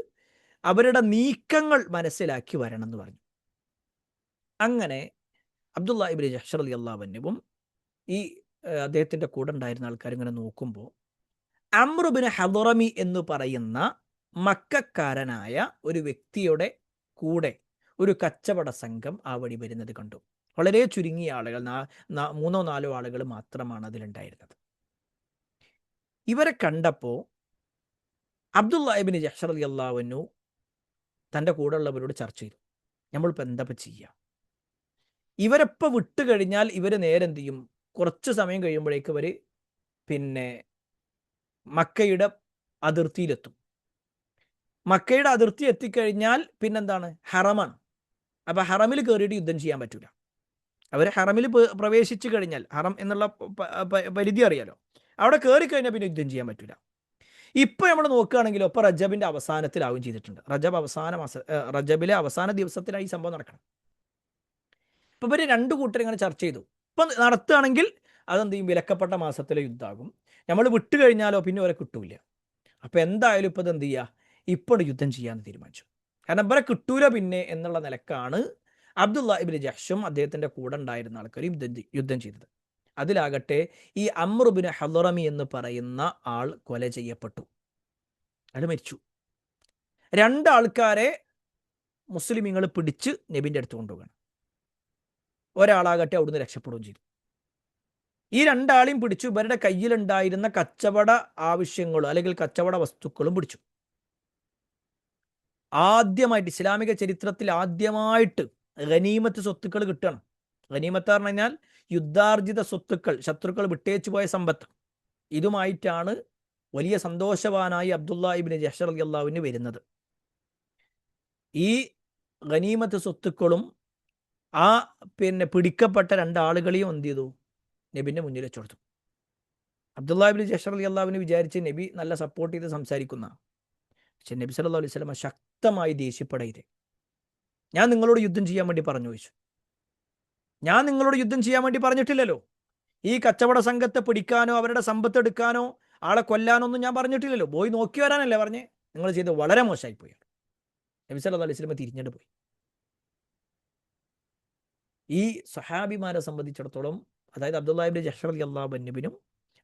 അവരുടെ നീക്കങ്ങൾ മനസ്സിലാക്കി വരണം എന്ന് പറഞ്ഞു. അങ്ങനെ അബ്ദുല്ലാഹ് ഇബ്നു ജഹ്ഷ് റളിയല്ലാഹു അൻഹുവും ഈ അദ്ദേഹത്തിൻ്റെ കൂടെ ഉണ്ടായിരുന്ന ആൾക്കാർ ഇങ്ങനെ നോക്കുമ്പോൾ അംർ ഇബ്നു ഹദ്റമി എന്ന് പറയുന്ന മക്കക്കാരനായ ഒരു വ്യക്തിയുടെ കൂടെ ഒരു കച്ചവട സംഘം ആ വഴി വരുന്നത് കണ്ടു. വളരെ ചുരുങ്ങിയ ആളുകൾ, 3-4 ആളുകൾ മാത്രമാണ് അതിലുണ്ടായിരുന്നത്. ഇവരെ കണ്ടപ്പോൾ അബ്ദുല്ലാഹ് ഇബ്നു ജഹ്ഷ് റളിയല്ലാഹു അൻഹു തൻ്റെ കൂടെ ഉള്ളവരോട് ചർച്ച ചെയ്തു, നമ്മളിപ്പോൾ എന്താ ചെയ്യുക? ഇവരെപ്പോൾ വിട്ട് കഴിഞ്ഞാൽ ഇവർ നേരെ എന്ത് ചെയ്യും, കുറച്ച് സമയം കഴിയുമ്പോഴേക്ക് ഇവർ മക്കയുടെ അതിർത്തിയിലെത്തും. മക്കയുടെ അതിർത്തി എത്തിക്കഴിഞ്ഞാൽ പിന്നെന്താണ്, ഹറമാണ്. അപ്പോൾ ഹറമിൽ കയറിയിട്ട് യുദ്ധം ചെയ്യാൻ പറ്റില്ല. അവർ ഹറമിൽ പ്രവേശിച്ചു കഴിഞ്ഞാൽ, ഹറം എന്നുള്ള പരിധി അറിയാലോ, അവിടെ കയറി കഴിഞ്ഞാൽ പിന്നെ യുദ്ധം ചെയ്യാൻ പറ്റില്ല. ഇപ്പം നമ്മൾ നോക്കുകയാണെങ്കിലോ ഇപ്പോൾ റജബിൻ്റെ അവസാനത്തിലാവും ചെയ്തിട്ടുണ്ട്. റജബിലെ അവസാന ദിവസത്തിലായി ഈ സംഭവം നടക്കണം. ഇപ്പം ഇവർ രണ്ട് കൂട്ടർ ഇങ്ങനെ ചർച്ച ചെയ്തു. ഇപ്പം നടത്തുകയാണെങ്കിൽ അതെന്ത് ചെയ്യും, വിലക്കപ്പെട്ട മാസത്തിലെ യുദ്ധമാകും. നമ്മൾ വിട്ടു കഴിഞ്ഞാലോ പിന്നെ അവരെ കിട്ടൂല. അപ്പം എന്തായാലും ഇപ്പം എന്ത് ചെയ്യുക, ഇപ്പോൾ യുദ്ധം ചെയ്യാമെന്ന് തീരുമാനിച്ചു. കാരണം ഇവരെ കിട്ടൂല പിന്നെ എന്നുള്ള നിലക്കാണ് അബ്ദുള്ള ഇബ്നു ജഹ്ഷും അദ്ദേഹത്തിൻ്റെ കൂടെ ഉണ്ടായിരുന്ന ആൾക്കാർ യുദ്ധം ചെയ്തത്. അതിലാകട്ടെ ഈ അംർ ഇബ്നു ഹളറമി എന്ന് പറയുന്ന ആൾ കൊല ചെയ്യപ്പെട്ടു, അയാൾ മരിച്ചു. രണ്ടാൾക്കാരെ മുസ്ലിമീങ്ങൾ പിടിച്ച് നബിൻ്റെ അടുത്ത് കൊണ്ടുപോകണം. ഒരാളാകട്ടെ അവിടുന്ന് രക്ഷപ്പെടുകയും ചെയ്തു. ഈ രണ്ടാളെയും പിടിച്ചു. ഇവരുടെ കയ്യിലുണ്ടായിരുന്ന കച്ചവട ആവശ്യങ്ങളും അല്ലെങ്കിൽ കച്ചവട വസ്തുക്കളും പിടിച്ചു. ആദ്യമായിട്ട് ഇസ്ലാമിക ചരിത്രത്തിൽ ആദ്യമായിട്ട് ഗനീമത്ത് സ്വത്തുക്കൾ കിട്ടണം. ഗനീമത്ത് പറഞ്ഞു കഴിഞ്ഞാൽ യുദ്ധാർജിത സ്വത്തുക്കൾ, ശത്രുക്കൾ വിട്ടേച്ചു പോയ സമ്പത്ത്. ഇതുമായിട്ടാണ് വലിയ സന്തോഷവാനായി അബ്ദുള്ള ഇബ്നു ജഹ്ഷ് റളിയല്ലാഹു അൻഹു വരുന്നത്. ഈ ഗനീമത്ത് സ്വത്തുക്കളും ആ പിടിക്കപ്പെട്ട രണ്ടാളുകളെയും എന്ത് ചെയ്തു, നബിൻ്റെ മുന്നിൽ വെച്ചു കൊടുത്തു. അബ്ദുള്ള ഇബ്നു ജഹ്ഷ് റളിയല്ലാഹു അൻഹു വിചാരിച്ച് നബി നല്ല സപ്പോർട്ട് ചെയ്ത് സംസാരിക്കുന്ന, പക്ഷെ നബി സല്ലല്ലാഹു അലൈഹി വസല്ലം ശക്തമായി ദേഷ്യപ്പെടരുത്. ഞാൻ നിങ്ങളോട് യുദ്ധം ചെയ്യാൻ വേണ്ടി പറഞ്ഞു ചോദിച്ചു. ഞാൻ നിങ്ങളോട് യുദ്ധം ചെയ്യാൻ വേണ്ടി പറഞ്ഞിട്ടില്ലല്ലോ. ഈ കച്ചവട സംഘത്തെ പിടിക്കാനോ അവരുടെ സമ്പത്ത് എടുക്കാനോ ആളെ കൊല്ലാനോ ഒന്നും ഞാൻ പറഞ്ഞിട്ടില്ലല്ലോ. പോയി നോക്കി വരാനല്ലേ പറഞ്ഞേ. നിങ്ങൾ ചെയ്ത് വളരെ മോശമായിപ്പോയി. നബി സല്ലല്ലാഹു അലൈഹി വസല്ലം തിരിഞ്ഞിട്ട് പോയി. ഈ സഹാബിമാരെ സംബന്ധിച്ചിടത്തോളം, അതായത് അബ്ദുള്ള ഇബ്നു ജഹ്ഷ് റളിയല്ലാഹു അൻഹുവിനും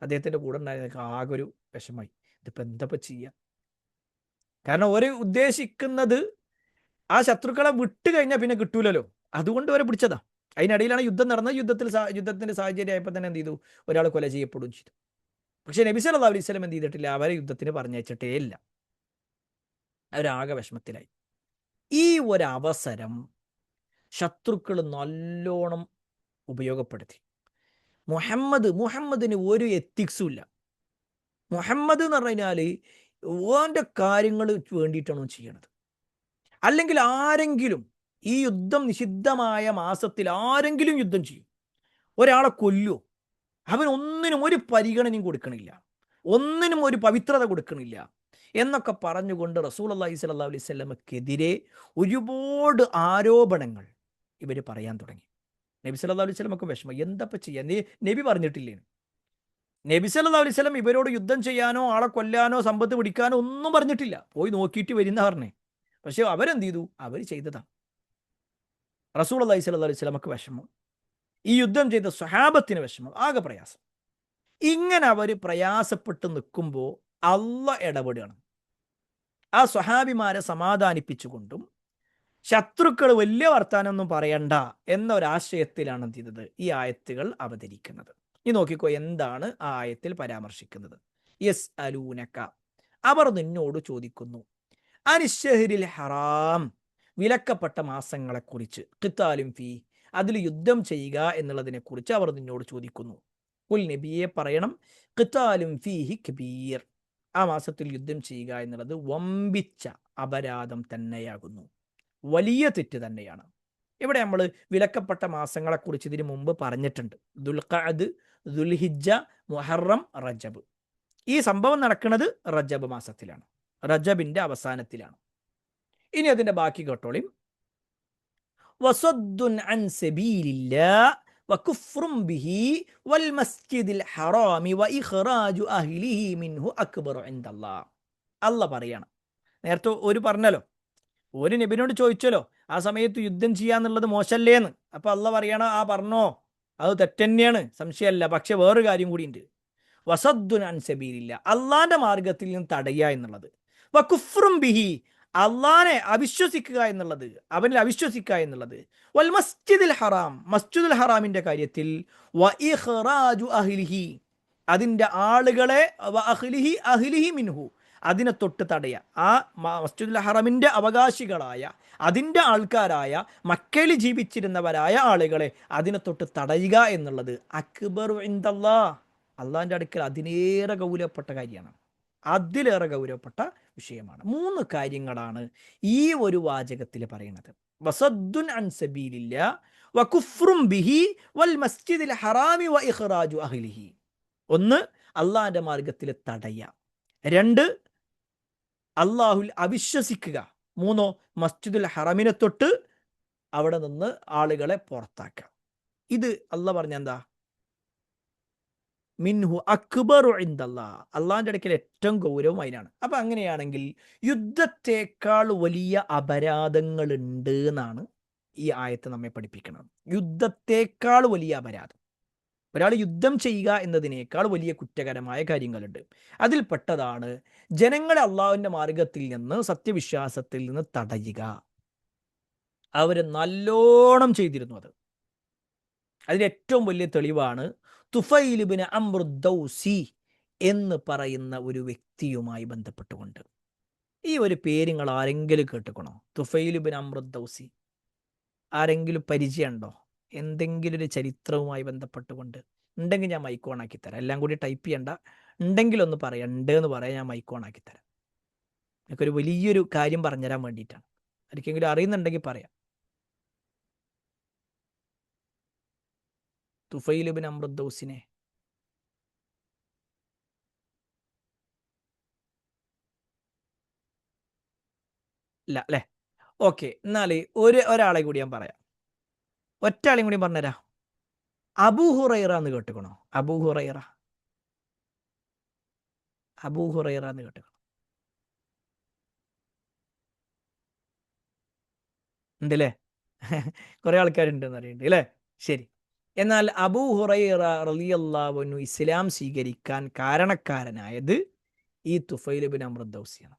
അദ്ദേഹത്തിൻ്റെ കൂടെ ഉണ്ടായിരുന്ന ആകെ ഒരു വിഷമായി. ഇതിപ്പോൾ എന്തപ്പോൾ ചെയ്യുക? കാരണം ഒരു ഉദ്ദേശിക്കുന്നത് ആ ശത്രുക്കളെ വിട്ട് കഴിഞ്ഞാൽ പിന്നെ കിട്ടൂലല്ലോ. അതുകൊണ്ട് അവരെ പിടിച്ചതാ. അതിനിടയിലാണ് യുദ്ധം നടന്നത്. യുദ്ധത്തിന്റെ സാഹചര്യം ആയപ്പോൾ തന്നെ എന്ത് ചെയ്തു, ഒരാൾ കൊല ചെയ്യപ്പെടുകയും ചെയ്തു. പക്ഷെ നബി സല്ലല്ലാഹു അലൈഹി വസല്ലം എന്ത് ചെയ്തിട്ടില്ല, അവരെ യുദ്ധത്തിന് പറഞ്ഞയച്ചിട്ടേ ഇല്ല. അവരാകെ വിഷമത്തിലായി. ഈ ഒരവസരം ശത്രുക്കൾ നല്ലോണം ഉപയോഗപ്പെടുത്തി. മുഹമ്മദിന് ഒരു എത്തിക്സും ഇല്ല. മുഹമ്മദ് എന്ന് പറഞ്ഞു കഴിഞ്ഞാൽ ഓൻ്റെ കാര്യങ്ങൾ വേണ്ടിയിട്ടാണ് ചെയ്യണത്. അല്ലെങ്കിൽ ആരെങ്കിലും ഈ യുദ്ധം നിഷിദ്ധമായ മാസത്തിൽ ആരെങ്കിലും യുദ്ധം ചെയ്യും, ഒരാളെ കൊല്ലുമോ, അവനൊന്നിനും ഒരു പരിഗണനയും കൊടുക്കണില്ല, ഒന്നിനും ഒരു പവിത്രത കൊടുക്കണില്ല എന്നൊക്കെ പറഞ്ഞുകൊണ്ട് റസൂലുള്ളാഹി സ്വല്ലല്ലാഹു അലൈഹി വസല്ലമക്കെതിരെ ഒരുപാട് ആരോപണങ്ങൾ ഇവർ പറയാൻ തുടങ്ങി. നബി സല്ലല്ലാഹു അലൈഹി വസല്ലമക്ക് വിഷമം. എന്തപ്പോൾ ചെയ്യാൻ, നബി പറഞ്ഞിട്ടില്ലേ? നബി സല്ലല്ലാഹു അലൈഹി വസല്ലം ഇവരോട് യുദ്ധം ചെയ്യാനോ ആളെ കൊല്ലാനോ സമ്പത്ത് പിടിക്കാനോ ഒന്നും പറഞ്ഞിട്ടില്ല. പോയി നോക്കിയിട്ട് വരുന്ന പറഞ്ഞേ. പക്ഷെ അവരെന്ത് ചെയ്തു, അവർ ചെയ്തതാണ്. റസൂലുള്ളാഹി സ്വല്ലല്ലാഹു അലൈഹി വസല്ലമക്ക് വിഷമം, ഈ യുദ്ധം ചെയ്ത സ്വഹാബത്തിന് വിഷമം, ആകെ പ്രയാസം. ഇങ്ങനെ അവർ പ്രയാസപ്പെട്ട് നിൽക്കുമ്പോൾ അള്ളാഹ് ഇടപെടുകയാണ്. ആ സ്വഹാബിമാരെ സമാധാനിപ്പിച്ചുകൊണ്ടും ശത്രുക്കൾ വലിയ വർത്താനൊന്നും പറയണ്ട എന്നൊരാശയത്തിലാണ് എന്ത് ചെയ്തത്, ഈ ആയത്തുകൾ അവതരിക്കുന്നത്. ഇനി നോക്കിക്കോ, എന്താണ് ആ ആയത്തിൽ പരാമർശിക്കുന്നത്. യസ് അലൂനക, അവർ നിന്നോട് ചോദിക്കുന്നു, അനിശ്ശഹരിൽ ഹറാം, വിലക്കപ്പെട്ട മാസങ്ങളെക്കുറിച്ച്, ഖിത്താലും ഫീ, അതിൽ യുദ്ധം ചെയ്യുക എന്നുള്ളതിനെക്കുറിച്ച് അവർ നിന്നോട് ചോദിക്കുന്നു. കുൽ, നബിയെ പറയണം, ഖിത്താലും ഫീഹി കബീർ, ആ മാസത്തിൽ യുദ്ധം ചെയ്യുക എന്നുള്ളത് വമ്പിച്ച അപരാധം തന്നെയാകുന്നു, വലിയ തെറ്റ് തന്നെയാണ്. ഇവിടെ നമ്മൾ വിലക്കപ്പെട്ട മാസങ്ങളെക്കുറിച്ച് ഇതിനു മുമ്പ് പറഞ്ഞിട്ടുണ്ട്. ദുൽഖഅദ്, ദുൽഹിജ്ജ, മുഹറം, റജബ്. ഈ സംഭവം നടക്കുന്നത് റജബ് മാസത്തിലാണ്, റജബിൻ്റെ അവസാനത്തിലാണ്. ഇനി അതിൻ്റെ ബാക്കി കേട്ടോളിം. വസദ്ദുൻ അൻ സബീലില്ലാഹ് വകുഫ്റും ബിഹി വൽ മസ്ജിദിൽ ഹറാമി വഇഖ്റാജു അഹ്ലിഹി മിൻഹു അക്ബറു ഇൻദല്ലാഹ്. അല്ലാഹ് പറയാണ്, നേരത്തെ ഒരു പറഞ്ഞല്ലോ, ഒരു നബിനോട് ചോദിച്ചല്ലോ ആ സമയത്ത് യുദ്ധം ചെയ്യാന്നുള്ളത് മോശമല്ലേന്ന്. അപ്പോൾ അള്ളാഹ് പറയണ, ആ പറഞ്ഞോ, അത് തെറ്റന്നെയാണ്, സംശയമല്ല. പക്ഷെ വേറൊരു കാര്യം കൂടിയുണ്ട്. വസദ്ദുൻ അൻ സബീലില്ലാഹ്, അള്ളാന്റെ മാർഗത്തിൽ നിന്ന് തടയുക എന്നുള്ളത്. വകുഫ്റും ബിഹി, അള്ളാനെ അവിശ്വസിക്കുക എന്നുള്ളത്, അവനിൽ അവിശ്വസിക്കുക എന്നുള്ളത്. വൽ മസ്ജിദിൽ ഹറാം, മസ്ജിദുൽ ഹറാമിന്റെ കാര്യത്തിൽ വഇഖ്റാജു അഹ്ലിഹി, അതിൻ്റെ ആളുകളെ, അഹ്ലിഹി അഹ്ലിഹി മിൻഹു, അതിനെ തൊട്ട് തടയുക. ആ മസ്ജിദുൽ ഹറമിൻ്റെ അവകാശികളായ, അതിൻ്റെ ആൾക്കാരായ, മക്കയിൽ ജീവിച്ചിരുന്നവരായ ആളുകളെ അതിനെ തൊട്ട് തടയുക എന്നുള്ളത് അക്ബറു ഇൻദല്ലാഹ്, അള്ളാഹിൻ്റെ അടുക്കൽ അതിലേറെ ഗൗരവപ്പെട്ട കാര്യമാണ്, അതിലേറെ ഗൗരവപ്പെട്ട വിഷയമാണ്. 3 കാര്യങ്ങളാണ് ഈ ഒരു വാചകത്തിൽ പറയുന്നത്. വസദ്ദുൻ അൻ സബീലില്ലാഹ് വകുഫ്റും ബിഹി വൽ മസ്ജിദിൽ ഹറാമി വഇഖ്റാജു അഹ്ലിഹി. ഒന്ന്, അള്ളാഹിൻ്റെ മാർഗത്തിൽ തടയുക. 2, അള്ളാഹുൽ അവിശ്വസിക്കുക. 3, മസ്ജിദുൽ ഹറമിനെ തൊട്ട് അവിടെ നിന്ന് ആളുകളെ പുറത്താക്കുക. ഇത് അള്ളാഹ് പറഞ്ഞ എന്താ? മിൻഹു അക്ബറു ഇൻദല്ലാഹ്, അള്ളാഹിൻ്റെ അടുക്കൽ ഏറ്റവും ഗൗരവം അതിനാണ്. അപ്പം അങ്ങനെയാണെങ്കിൽ യുദ്ധത്തേക്കാൾ വലിയ അപരാധങ്ങളുണ്ട് എന്നാണ് ഈ ആയത്ത് നമ്മെ പഠിപ്പിക്കുന്നത്. യുദ്ധത്തേക്കാൾ വലിയ അപരാധം, ഒരാൾ യുദ്ധം ചെയ്യുക എന്നതിനേക്കാൾ വലിയ കുറ്റകരമായ കാര്യങ്ങളുണ്ട്. അതിൽപ്പെട്ടതാണ് ജനങ്ങളെ അള്ളാഹുവിൻ്റെ മാർഗത്തിൽ നിന്ന്, സത്യവിശ്വാസത്തിൽ നിന്ന് തടയുക. അവർ നല്ലോണം ചെയ്തിരുന്നു അത്. അതിന് ഏറ്റവും വലിയ തെളിവാണ് തുഫൈൽ ഇബ്നു അംർ ദൗസി എന്ന് പറയുന്ന ഒരു വ്യക്തിയുമായി ബന്ധപ്പെട്ടുകൊണ്ട്. ഈ ഒരു പേര് നിങ്ങൾ ആരെങ്കിലും കേട്ടുക്കണോ? തുഫൈൽ ഇബ്നു അംർ ദൗസി ആരെങ്കിലും പരിചയമുണ്ടോ? എന്തെങ്കിലും ഒരു ചരിത്രവുമായി ബന്ധപ്പെട്ടുകൊണ്ട് ഉണ്ടെങ്കിൽ ഞാൻ മൈക്ക് ഓൺ ആക്കി തരാം. എല്ലാം കൂടി ടൈപ്പ് ചെയ്യണ്ട, ഉണ്ടെങ്കിൽ ഒന്ന് പറയാം. ഉണ്ട് എന്ന് പറയാം, ഞാൻ മൈക്ക് ഓൺ ആക്കി തരാം. എനിക്കൊരു വലിയൊരു കാര്യം പറഞ്ഞുതരാൻ വേണ്ടിയിട്ടാണ്. ആർക്കെങ്കിലും അറിയുന്നുണ്ടെങ്കിൽ പറയാം. തുഫൈൽ ഇബ്നു അംർ ദൗസിനെ ഇല്ല അല്ലേ? ഓക്കെ, എന്നാൽ ഒരാളെ കൂടി ഞാൻ പറയാം. ഒറ്റാളെയും കൂടി പറഞ്ഞുതരാം. അബൂ ഹുറൈറ എന്ന് കേട്ടുക്കണോ? അബൂ ഹുറൈറ എന്ന് കേട്ടുക്കണോ? ഉണ്ടല്ലേ? കുറേ ആൾക്കാരുണ്ടെന്ന് അറിയണ്ട് അല്ലേ? ശരി. എന്നാൽ അബൂ ഹുറൈറ റളിയല്ലാഹു അൻഹു ഇസ്ലാം സ്വീകരിക്കാൻ കാരണക്കാരനായത് ഈ തുഫൈൽ ഇബ്നു അംർ ദൗസിയാണ്.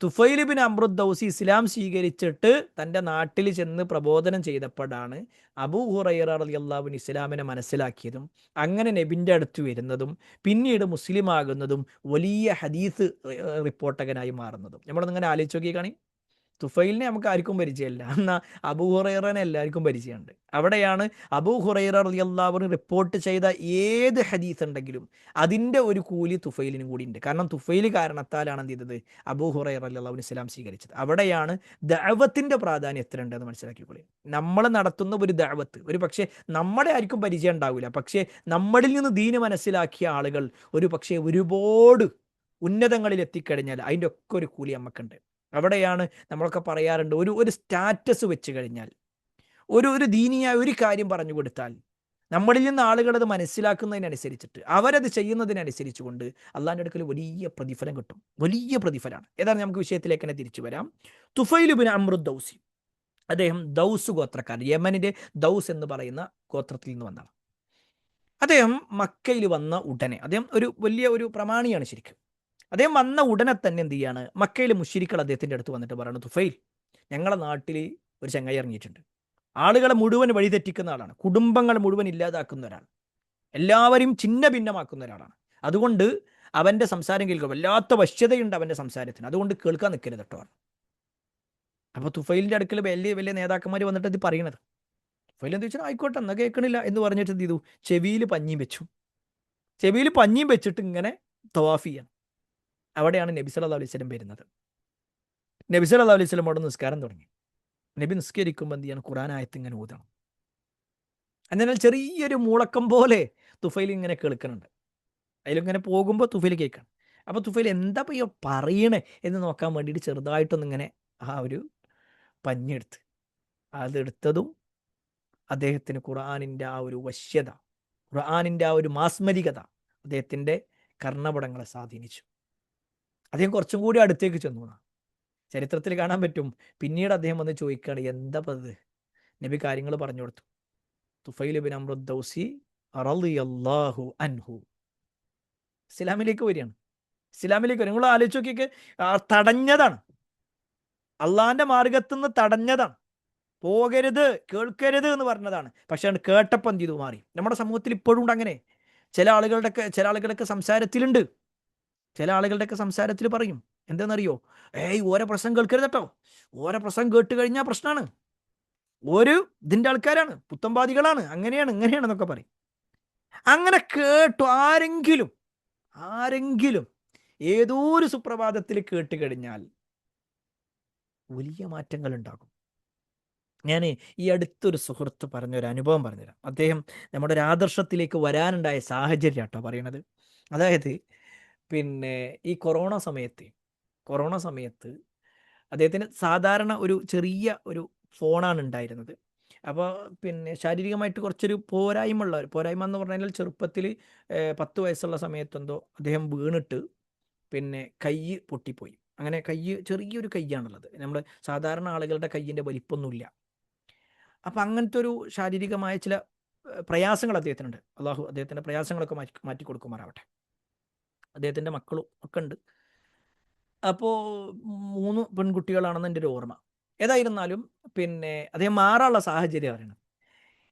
തുഫൈൽ ഇബ്നു അംർ ദൗസി ഇസ്ലാം സ്വീകരിച്ചിട്ട് തൻ്റെ നാട്ടിൽ ചെന്ന് പ്രബോധനം ചെയ്തപ്പോഴാണ് അബൂ ഹുറൈറ റളിയല്ലാഹു അൻഹു ഇസ്ലാമിനെ മനസ്സിലാക്കിയതും അങ്ങനെ നബിൻ്റെ അടുത്ത് വരുന്നതും പിന്നീട് മുസ്ലിം ആകുന്നതും വലിയ ഹദീസ് റിപ്പോർട്ടകനായി മാറുന്നതും. നമ്മളൊന്നിങ്ങനെ ആലോചിച്ച് നോക്കി കാണി. തുഫൈലിനെ നമുക്ക് ആർക്കും പരിചയമില്ല, എന്നാൽ അബൂ ഹുറൈറനെ എല്ലാവർക്കും പരിചയമുണ്ട്. അവിടെയാണ് അബൂ ഹുറൈറ റളിയല്ലാഹു അൻഹു റിപ്പോർട്ട് ചെയ്ത ഏത് ഹദീസ് ഉണ്ടെങ്കിലും അതിൻ്റെ ഒരു കൂലി തുഫൈലിനും കൂടി ഉണ്ട്. കാരണം തുഫൈൽ കാരണത്താലാണ് എന്ത് ചെയ്തത്? അബൂ ഹുറൈറ റളിയല്ലാഹു അൻഹു ഇസ്ലാം സ്വീകരിച്ചത്. അവിടെയാണ് ദഅവത്തിൻ്റെ പ്രാധാന്യം എത്ര ഉണ്ടെന്ന് മനസ്സിലാക്കിക്കൊള്ളി. നമ്മൾ നടത്തുന്ന ഒരു ദഅവത്ത് ഒരു പക്ഷേ നമ്മുടെ ആർക്കും പരിചയം ഉണ്ടാവില്ല, പക്ഷേ നമ്മളിൽ നിന്ന് ദീന് മനസ്സിലാക്കിയ ആളുകൾ ഒരു പക്ഷേ ഒരുപാട് ഉന്നതങ്ങളിൽ എത്തിക്കഴിഞ്ഞാൽ അതിൻ്റെ ഒക്കെ ഒരു കൂലി നമുക്കുണ്ട്. അവിടെയാണ് നമ്മളൊക്കെ പറയാറുണ്ട്, ഒരു സ്റ്റാറ്റസ് വെച്ച് കഴിഞ്ഞാൽ, ഒരു ദീനിയായ ഒരു കാര്യം പറഞ്ഞു കൊടുത്താൽ നമ്മളിൽ നിന്ന് ആളുകൾ അത് മനസ്സിലാക്കുന്നതിനനുസരിച്ചിട്ട് അവരത് ചെയ്യുന്നതിനനുസരിച്ച് കൊണ്ട് അള്ളാഹിൻ്റെ അടുക്കൽ വലിയ പ്രതിഫലം കിട്ടും. വലിയ പ്രതിഫലമാണ്. ഏതാണ്? നമുക്ക് വിഷയത്തിലേക്ക് തന്നെ തിരിച്ചു വരാം. തുഫൈൽ ഇബ്നു അംർ ദൗസി, അദ്ദേഹം ദൗസ് ഗോത്രക്കാരൻ, യമനിലെ ദൗസ് എന്ന് പറയുന്ന ഗോത്രത്തിൽ നിന്ന് വന്നതാണ്. അദ്ദേഹം മക്കയിൽ വന്ന ഉടനെ അദ്ദേഹം ഒരു പ്രമാണിയാണ് ശരിക്കും. അദ്ദേഹം വന്ന ഉടനെ തന്നെ എന്ത് ചെയ്യാണ്? മക്കയിലെ മുശ്രിക്കുകൾ അദ്ദേഹത്തിൻ്റെ അടുത്ത് വന്നിട്ട് പറയുന്നത്, തുഫൈൽ, ഞങ്ങളുടെ നാട്ടിൽ ഒരു ചങ്ങായി ഇറങ്ങിയിട്ടുണ്ട്. ആളുകളെ മുഴുവൻ വഴിതെറ്റിക്കുന്ന ആളാണ്, കുടുംബങ്ങൾ മുഴുവൻ ഇല്ലാതാക്കുന്ന ഒരാൾ, എല്ലാവരെയും ഛിന്ന ഭിന്നമാക്കുന്ന ഒരാളാണ്. അതുകൊണ്ട് അവൻ്റെ സംസാരം കേൾക്കുക, വല്ലാത്ത വശ്യതയുണ്ട് അവൻ്റെ സംസാരത്തിന്, അതുകൊണ്ട് കേൾക്കാൻ നിൽക്കരുത് കേട്ടോ. അപ്പോൾ തുഫൈലിൻ്റെ അടുക്കൽ വലിയ വലിയ നേതാക്കന്മാർ വന്നിട്ട് ഇത് പറയണത്. തുഫൈൽ എന്ത് വെച്ചാൽ ആയിക്കോട്ടെ എന്നാ കേൾക്കണില്ല എന്ന് പറഞ്ഞിട്ട് എന്ത് ചെയ്തു? ചെവിയിൽ പഞ്ഞിയും വെച്ചിട്ട് ഇങ്ങനെ തവാഫ് ചെയ്യണം. അവിടെയാണ് നബി സല്ലല്ലാഹു അലൈഹി വസല്ലം വരുന്നത്. നബി സല്ലല്ലാഹു അലൈഹി വസല്ലം അവിടെ നിസ്കാരം തുടങ്ങി. നബി നിസ്കരിക്കുമ്പോൾ എന്ത് ചെയ്യണം? ഖുർആൻ ആയത്ത് ഇങ്ങനെ ഓതണം. എന്നാൽ ചെറിയൊരു മൂളക്കം പോലെ തുഫൈൽ ഇങ്ങനെ കേൾക്കുന്നുണ്ട്. അതിലിങ്ങനെ പോകുമ്പോൾ തുഫൈൽ കേൾക്കണം. അപ്പോൾ തുഫൈൽ എന്താ ഈ പറയണേ എന്ന് നോക്കാൻ വേണ്ടിയിട്ട് ചെറുതായിട്ടൊന്നിങ്ങനെ ആ ഒരു പഞ്ഞെടുത്ത് അതെടുത്തതും അദ്ദേഹത്തിന് ഖുർആനിൻ്റെ ആ ഒരു വശ്യത, ഖുർആനിൻ്റെ ആ ഒരു മാസ്മരികത അദ്ദേഹത്തിൻ്റെ കർണപടങ്ങളെ സ്വാധീനിച്ചു. അദ്ദേഹം കുറച്ചും കൂടി അടുത്തേക്ക് ചെന്നു. ചരിത്രത്തിൽ കാണാൻ പറ്റും. പിന്നീട് അദ്ദേഹം വന്ന് ചോദിക്കുകയാണ്, എന്താ ഇത്? നബി കാര്യങ്ങൾ പറഞ്ഞു കൊടുത്തു. തുഫൈൽ ഇബ്നു അംർ ദൗസി റളിയല്ലാഹു അൻഹു ഇസ്ലാമിലേക്ക് വരികയാണ്. നിങ്ങൾ ആലോചിച്ച് നോക്കിയൊക്കെ, തടഞ്ഞതാണ്, അള്ളാഹിൻ്റെ മാർഗത്തുനിന്ന് തടഞ്ഞതാണ്, പോകരുത്, കേൾക്കരുത് എന്ന് പറഞ്ഞതാണ്. പക്ഷെ അത് കേട്ടപ്പോൾ എന്ത് ചെയ്തു? മാറി. നമ്മുടെ സമൂഹത്തിൽ ഇപ്പോഴും ഉണ്ട് അങ്ങനെ. ചില ആളുകളുടെയൊക്കെ സംസാരത്തിലുണ്ട്. ചില ആളുകളുടെയൊക്കെ സംസാരത്തിൽ പറയും എന്താണെന്നറിയോ? ഓരോ പ്രസംഗം കേൾക്കരുത് കേട്ടോ, ഓരോ പ്രസംഗം കേട്ട് കഴിഞ്ഞാൽ പ്രശ്നമാണ്, ഇതിൻ്റെ ആൾക്കാരാണ്, പുത്തമ്പാദികളാണ്, അങ്ങനെയാണ് ഇങ്ങനെയാണെന്നൊക്കെ പറയും. അങ്ങനെ കേട്ടു ആരെങ്കിലും ഏതോ ഒരു സുപ്രഭാതത്തിൽ കേട്ട് കഴിഞ്ഞാൽ വലിയ മാറ്റങ്ങൾ ഉണ്ടാകും. ഞാൻ ഈ അടുത്തൊരു സുഹൃത്ത് പറഞ്ഞൊരു അനുഭവം പറഞ്ഞുതരാം. അദ്ദേഹം നമ്മുടെ ഒരു ആദർശത്തിലേക്ക് വരാനുണ്ടായ സാഹചര്യം കേട്ടോ പറയണത്. അതായത് പിന്നെ ഈ കൊറോണ സമയത്ത് അദ്ദേഹത്തിന് സാധാരണ ഒരു ചെറിയ ഒരു ഫോണാണ് ഉണ്ടായിരുന്നത്. അപ്പോൾ പിന്നെ ശാരീരികമായിട്ട് കുറച്ചൊരു പോരായ്മ എന്ന് പറഞ്ഞാൽ ചെറുപ്പത്തിൽ 10 വയസ്സുള്ള സമയത്തെന്തോ അദ്ദേഹം വീണിട്ട് പിന്നെ കൈ പൊട്ടിപ്പോയി. അങ്ങനെ ചെറിയൊരു കൈയാണുള്ളത്. നമ്മൾ സാധാരണ ആളുകളുടെ കയ്യിൻ്റെ വലിപ്പമൊന്നുമില്ല. അപ്പം അങ്ങനത്തെ ഒരു ശാരീരികമായ ചില പ്രയാസങ്ങൾ അദ്ദേഹത്തിനുണ്ട്. അള്ളാഹു അദ്ദേഹത്തിൻ്റെ പ്രയാസങ്ങളൊക്കെ മാറ്റി കൊടുക്കുമാറാവട്ടെ. അദ്ദേഹത്തിൻ്റെ മക്കളും ഒക്കെ ഉണ്ട്. അപ്പോൾ 3 പെൺകുട്ടികളാണെന്ന് എൻ്റെ ഒരു ഓർമ്മ. ഏതായിരുന്നാലും പിന്നെ അദ്ദേഹം മാറാനുള്ള സാഹചര്യം അറിയണം.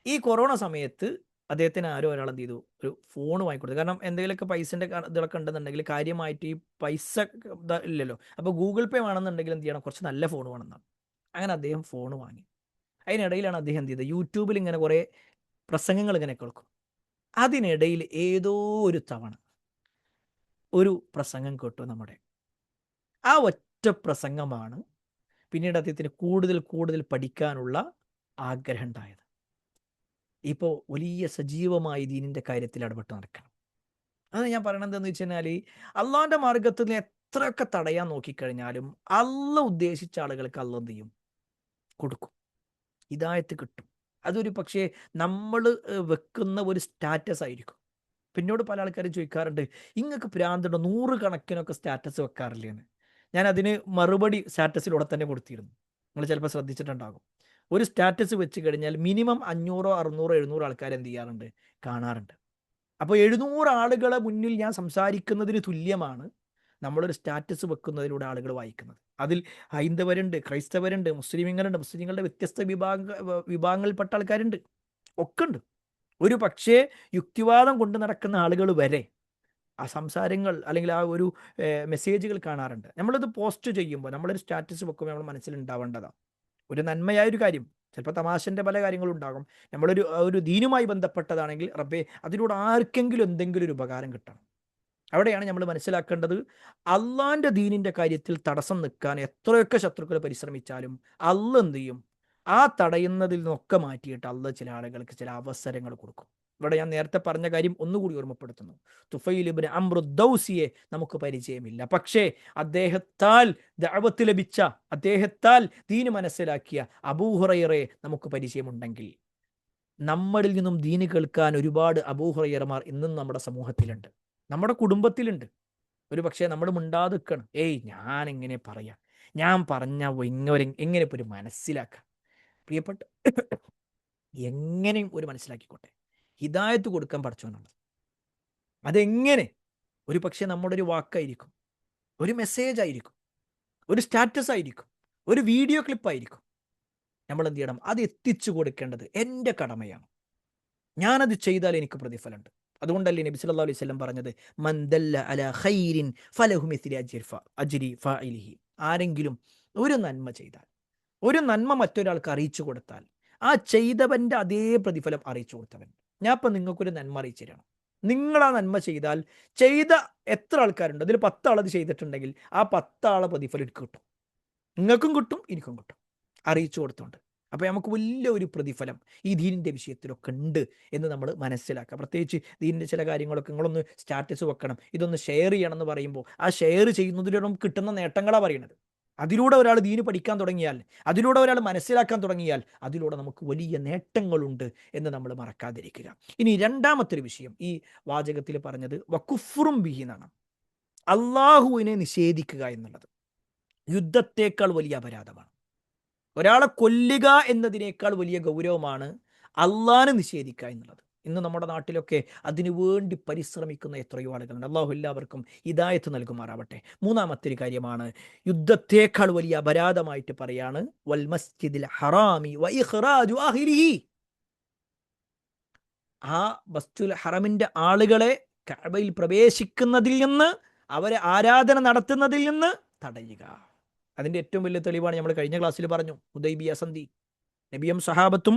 ഈ കൊറോണ സമയത്ത് അദ്ദേഹത്തിന് ആരോ ഒരാൾ എന്ത് ചെയ്തു, ഒരു ഫോൺ വാങ്ങിക്കൊടുത്തു. കാരണം എന്തെങ്കിലുമൊക്കെ പൈസൻ്റെ ഇതൊക്കെ ഉണ്ടെന്നുണ്ടെങ്കിൽ കാര്യമായിട്ട് ഈ പൈസ ഇല്ലല്ലോ. അപ്പോൾ ഗൂഗിൾ പേ വേണമെന്നുണ്ടെങ്കിൽ എന്ത് ചെയ്യണം, കുറച്ച് നല്ല ഫോൺ വേണമെന്നാണ്. അങ്ങനെ അദ്ദേഹം ഫോൺ വാങ്ങി. അതിനിടയിലാണ് അദ്ദേഹം എന്ത് ചെയ്തത്, യൂട്യൂബിൽ ഇങ്ങനെ കുറേ പ്രസംഗങ്ങൾ ഇങ്ങനെ കേൾക്കും. അതിനിടയിൽ ഏതോ ഒരു തവണ ഒരു പ്രസംഗം കേട്ടു നമ്മുടെ. ആ ഒറ്റ പ്രസംഗമാണ് പിന്നീട് അദ്ദേഹത്തിന് കൂടുതൽ കൂടുതൽ പഠിക്കാനുള്ള ആഗ്രഹം ഉണ്ടായത്. ഇപ്പോൾ വലിയ സജീവമായി ദീനിൻ്റെ കാര്യത്തിൽ ഇടപെട്ട് നടക്കണം. അത് ഞാൻ പറയണത് എന്താണെന്ന് വെച്ച് കഴിഞ്ഞാൽ, അള്ളാഹിൻ്റെ മാർഗത്തിൽ നിന്ന് എത്രയൊക്കെ തടയാൻ നോക്കിക്കഴിഞ്ഞാലും അള്ള ഉദ്ദേശിച്ച ആളുകൾക്ക് അള്ള എന്ത് ചെയ്യും, കൊടുക്കും, ഹിദായത്ത് കിട്ടും. അതൊരു പക്ഷേ നമ്മൾ വെക്കുന്ന ഒരു സ്റ്റാറ്റസ് ആയിരിക്കും. പിന്നോട് പല ആൾക്കാരും ചോദിക്കാറുണ്ട്, ഇങ്ങക്ക് പ്രാന്തുണ്ടോ 100 കണക്കിനൊക്കെ സ്റ്റാറ്റസ് വെക്കാറില്ലേന്ന്. ഞാൻ അതിന് മറുപടി സ്റ്റാറ്റസിലൂടെ തന്നെ കൊടുത്തിരുന്നു. നിങ്ങൾ ചിലപ്പോൾ ശ്രദ്ധിച്ചിട്ടുണ്ടാകും. ഒരു സ്റ്റാറ്റസ് വെച്ച് കഴിഞ്ഞാൽ മിനിമം 500, 600, 700 ആൾക്കാർ എന്ത് ചെയ്യാറുണ്ട്, കാണാറുണ്ട്. അപ്പോൾ 700 ആളുകളെ മുന്നിൽ ഞാൻ സംസാരിക്കുന്നതിന് തുല്യമാണ് നമ്മളൊരു സ്റ്റാറ്റസ് വെക്കുന്നതിലൂടെ ആളുകൾ വായിക്കുന്നത്. അതിൽ ഹൈന്ദവരുണ്ട്, ക്രൈസ്തവരുണ്ട്, മുസ്ലിങ്ങളുടെ വ്യത്യസ്ത വിഭാഗങ്ങളിൽപ്പെട്ട ആൾക്കാരുണ്ട്, ഒക്കെ ഉണ്ട്. ഒരു പക്ഷേ യുക്തിവാദം കൊണ്ട് നടക്കുന്ന ആളുകൾ വരെ ആ സംസാരങ്ങൾ അല്ലെങ്കിൽ ആ ഒരു മെസ്സേജുകൾ കാണാറുണ്ട്. നമ്മളിത് പോസ്റ്റ് ചെയ്യുമ്പോൾ, നമ്മളൊരു സ്റ്റാറ്റസ് വെക്കുമ്പോൾ നമ്മൾ മനസ്സിലുണ്ടാവേണ്ടതാണ് ഒരു നന്മയായൊരു കാര്യം. ചിലപ്പോൾ തമാശൻ്റെ പല കാര്യങ്ങളും ഉണ്ടാകും. ഒരു ദീനുമായി ബന്ധപ്പെട്ടതാണെങ്കിൽ റബ്ബേ അതിലൂടെ ആർക്കെങ്കിലും എന്തെങ്കിലും ഒരു ഉപകാരം കിട്ടണം. അവിടെയാണ് നമ്മൾ മനസ്സിലാക്കേണ്ടത്, അള്ളാൻ്റെ ദീനിൻ്റെ കാര്യത്തിൽ തടസ്സം നിൽക്കാൻ എത്രയൊക്കെ ശത്രുക്കൾ പരിശ്രമിച്ചാലും അള്ള എന്ത് ചെയ്യും, ആ തടയുന്നതിൽ നിന്നൊക്കെ മാറ്റിയിട്ട് അള്ള ചില ആളുകൾക്ക് ചില അവസരങ്ങൾ കൊടുക്കും. ഇവിടെ ഞാൻ നേരത്തെ പറഞ്ഞ കാര്യം ഒന്നുകൂടി ഓർമ്മപ്പെടുത്തുന്നു. തുഫൈൽ ഇബ്നു അംറു ദൗസിയെ നമുക്ക് പരിചയമില്ല, പക്ഷേ അദ്ദേഹത്താൽ ദഅവത്ത് ലഭിച്ച, അദ്ദേഹത്താൽ ദീന് മനസ്സിലാക്കിയ അബൂ ഹുറൈറയെ നമുക്ക് പരിചയമുണ്ടെങ്കിൽ, നമ്മളിൽ നിന്നും ദീന് കേൾക്കാൻ ഒരുപാട് അബൂ ഹുറൈറമാർ ഇന്നും നമ്മുടെ സമൂഹത്തിലുണ്ട്, നമ്മുടെ കുടുംബത്തിലുണ്ട്. ഒരു പക്ഷേ നമ്മൾ മിണ്ടാതെ നിൽക്കണം. ഞാൻ എങ്ങനെ പറയാം, ഞാൻ പറഞ്ഞാൽ എങ്ങനെ ഇപ്പോൾ ഒരു മനസ്സിലാക്കാം. പ്രിയപ്പെട്ട, എങ്ങനെയും ഒരു മനസ്സിലാക്കിക്കോട്ടെ, ഹിദായത്ത് കൊടുക്കാൻ പഠിച്ചോന്നാണ്. അതെങ്ങനെ? ഒരു പക്ഷേ നമ്മുടെ ഒരു വാക്കായിരിക്കും, ഒരു മെസ്സേജ് ആയിരിക്കും, ഒരു സ്റ്റാറ്റസ് ആയിരിക്കും, ഒരു വീഡിയോ ക്ലിപ്പായിരിക്കും. നമ്മൾ എന്ത് ചെയ്യണം, അത് എത്തിച്ചു കൊടുക്കേണ്ടത് എൻ്റെ കടമയാണ്. ഞാനത് ചെയ്താൽ എനിക്ക് പ്രതിഫലമുണ്ട്. അതുകൊണ്ടല്ലേ നബി സല്ലല്ലാഹു അലൈഹി വസല്ലം പറഞ്ഞത്, മൻ ദല്ല അലാ ഖൈരിൻ ഫലഹു മിസ്ലു അജ്രി ഫാഇലിഹി. ആരെങ്കിലും ഒരു നന്മ ചെയ്താൽ, ഒരു നന്മ മറ്റൊരാൾക്ക് അറിയിച്ചു കൊടുത്താൽ, ആ ചെയ്തവൻ്റെ അതേ പ്രതിഫലം അറിയിച്ചു കൊടുത്തവൻ. ഞാൻ ഇപ്പം നിങ്ങൾക്കൊരു നന്മ അറിയിച്ചു തരണം. നിങ്ങൾ ആ നന്മ ചെയ്താൽ, ചെയ്ത എത്ര ആൾക്കാരുണ്ട് അതിൽ 10 ആളത് ചെയ്തിട്ടുണ്ടെങ്കിൽ ആ 10 ആളെ പ്രതിഫലം എനിക്ക് കിട്ടും, നിങ്ങൾക്കും കിട്ടും, എനിക്കും കിട്ടും, അറിയിച്ചു കൊടുത്തോണ്ട്. അപ്പോൾ നമുക്ക് വലിയൊരു പ്രതിഫലം ഈ ദീനിൻ്റെ വിഷയത്തിലൊക്കെ ഉണ്ട് എന്ന് നമ്മൾ മനസ്സിലാക്കുക. പ്രത്യേകിച്ച് ദീനിൻ്റെ ചില കാര്യങ്ങളൊക്കെ നിങ്ങളൊന്ന് സ്റ്റാറ്റസ് വെക്കണം, ഇതൊന്ന് ഷെയർ ചെയ്യണം എന്ന് പറയുമ്പോൾ, ആ ഷെയർ ചെയ്യുന്നതിലൂടെ നമുക്ക് കിട്ടുന്ന നേട്ടങ്ങളാണ് പറയുന്നത്. അതിലൂടെ ഒരാൾ ദീന് പഠിക്കാൻ തുടങ്ങിയാൽ, അതിലൂടെ ഒരാൾ മനസ്സിലാക്കാൻ തുടങ്ങിയാൽ, അതിലൂടെ നമുക്ക് വലിയ നേട്ടങ്ങളുണ്ട് എന്ന് നമ്മൾ മറക്കാതിരിക്കുക. ഇനി രണ്ടാമത്തെ വിഷയം ഈ വാചകത്തിൽ പറഞ്ഞത് വകുഫ്റും ബിഹി എന്നാണ്. അള്ളാഹുവിനെ നിഷേധിക്കുക എന്നുള്ളത് യുദ്ധത്തേക്കാൾ വലിയ അപരാധമാണ്. ഒരാളെ കൊല്ലുക എന്നതിനേക്കാൾ വലിയ ഗൗരവമാണ് അള്ളാഹിനെ നിഷേധിക്കുക എന്നുള്ളത്. ഇന്ന് നമ്മുടെ നാട്ടിലൊക്കെ അതിനു വേണ്ടി പരിശ്രമിക്കുന്ന എത്രയോ ആളുകളുണ്ട്. അള്ളാഹു എല്ലാവർക്കും ഹിദായത്ത് നൽകുമാറാവട്ടെ. മൂന്നാമത്തെ ഒരു കാര്യമാണ് യുദ്ധത്തേക്കാൾ വലിയ അപരാധമായിട്ട് പറയാണ് വൽ മസ്ജിദിൽ ഹറാമി വ ഇഖ്റാജു അഹ്ലിഹി. ആ മസ്ജിദുൽ ഹറമിൻ്റെ ആളുകളെ കഅബയിൽ പ്രവേശിക്കുന്നതിൽ നിന്ന്, അവരെ ആരാധന നടത്തുന്നതിൽ നിന്ന് തടയുക. അതിൻ്റെ ഏറ്റവും വലിയ തെളിവാണ് നമ്മൾ കഴിഞ്ഞ ക്ലാസ്സിൽ പറഞ്ഞു, ഹുദൈബിയ സന്ധി. നബിയും സഹാബത്തും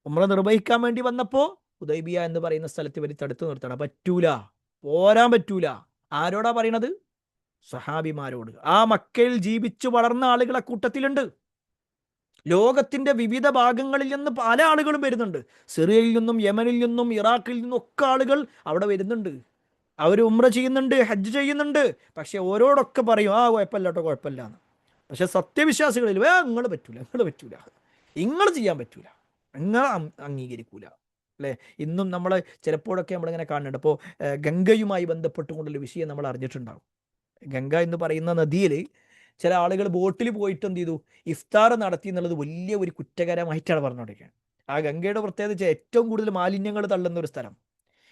ഉംറ നിർവഹിക്കാൻ വേണ്ടി വന്നപ്പോൾ ഹുദൈബിയ എന്ന് പറയുന്ന സ്ഥലത്ത് ഇവർ തടുത്തു നിർത്തണം. പറ്റൂല, പോരാൻ പറ്റൂല. ആരോടാ പറയണത്? സഹാബിമാരോട്. ആ മക്കയിൽ ജീവിച്ചു വളർന്ന ആളുകളെ കൂട്ടത്തിലുണ്ട്. ലോകത്തിന്റെ വിവിധ ഭാഗങ്ങളിൽ നിന്ന് പല ആളുകളും വരുന്നുണ്ട്. സിറിയയിൽ നിന്നും, യമനിൽ നിന്നും, ഇറാഖിൽ നിന്നും ഒക്കെ ആളുകൾ അവിടെ വരുന്നുണ്ട്. അവർ ഉംറ ചെയ്യുന്നുണ്ട്, ഹജ്ജ് ചെയ്യുന്നുണ്ട്. പക്ഷെ ഓരോടൊക്കെ പറയും ആ കുഴപ്പമില്ല കേട്ടോ, കുഴപ്പമില്ല എന്ന്. പക്ഷെ സത്യവിശ്വാസികളിൽ നിങ്ങൾ പറ്റൂല, നിങ്ങൾ പറ്റൂല, നിങ്ങൾ ചെയ്യാൻ പറ്റൂല, നിങ്ങൾ അംഗീകരിക്കൂല. അല്ലേ? ഇന്നും നമ്മൾ ചിലപ്പോഴൊക്കെ നമ്മളിങ്ങനെ കാണുന്നുണ്ട്. അപ്പോൾ ഗംഗയുമായി ബന്ധപ്പെട്ടുകൊണ്ടുള്ള വിഷയം നമ്മൾ അറിഞ്ഞിട്ടുണ്ടാവും. ഗംഗ എന്ന് പറയുന്ന നദിയിൽ ചില ആളുകൾ ബോട്ടിൽ പോയിട്ട് എന്ത് ചെയ്തു, ഇഫ്താർ നടത്തി എന്നുള്ളത് വലിയ ഒരു കുറ്റകരമായിട്ടാണ് പറഞ്ഞുകൊണ്ടിരിക്കുന്നത്. ആ ഗംഗയുടെ പ്രത്യേകത ഏറ്റവും കൂടുതൽ മാലിന്യങ്ങൾ തള്ളുന്ന ഒരു സ്ഥലം,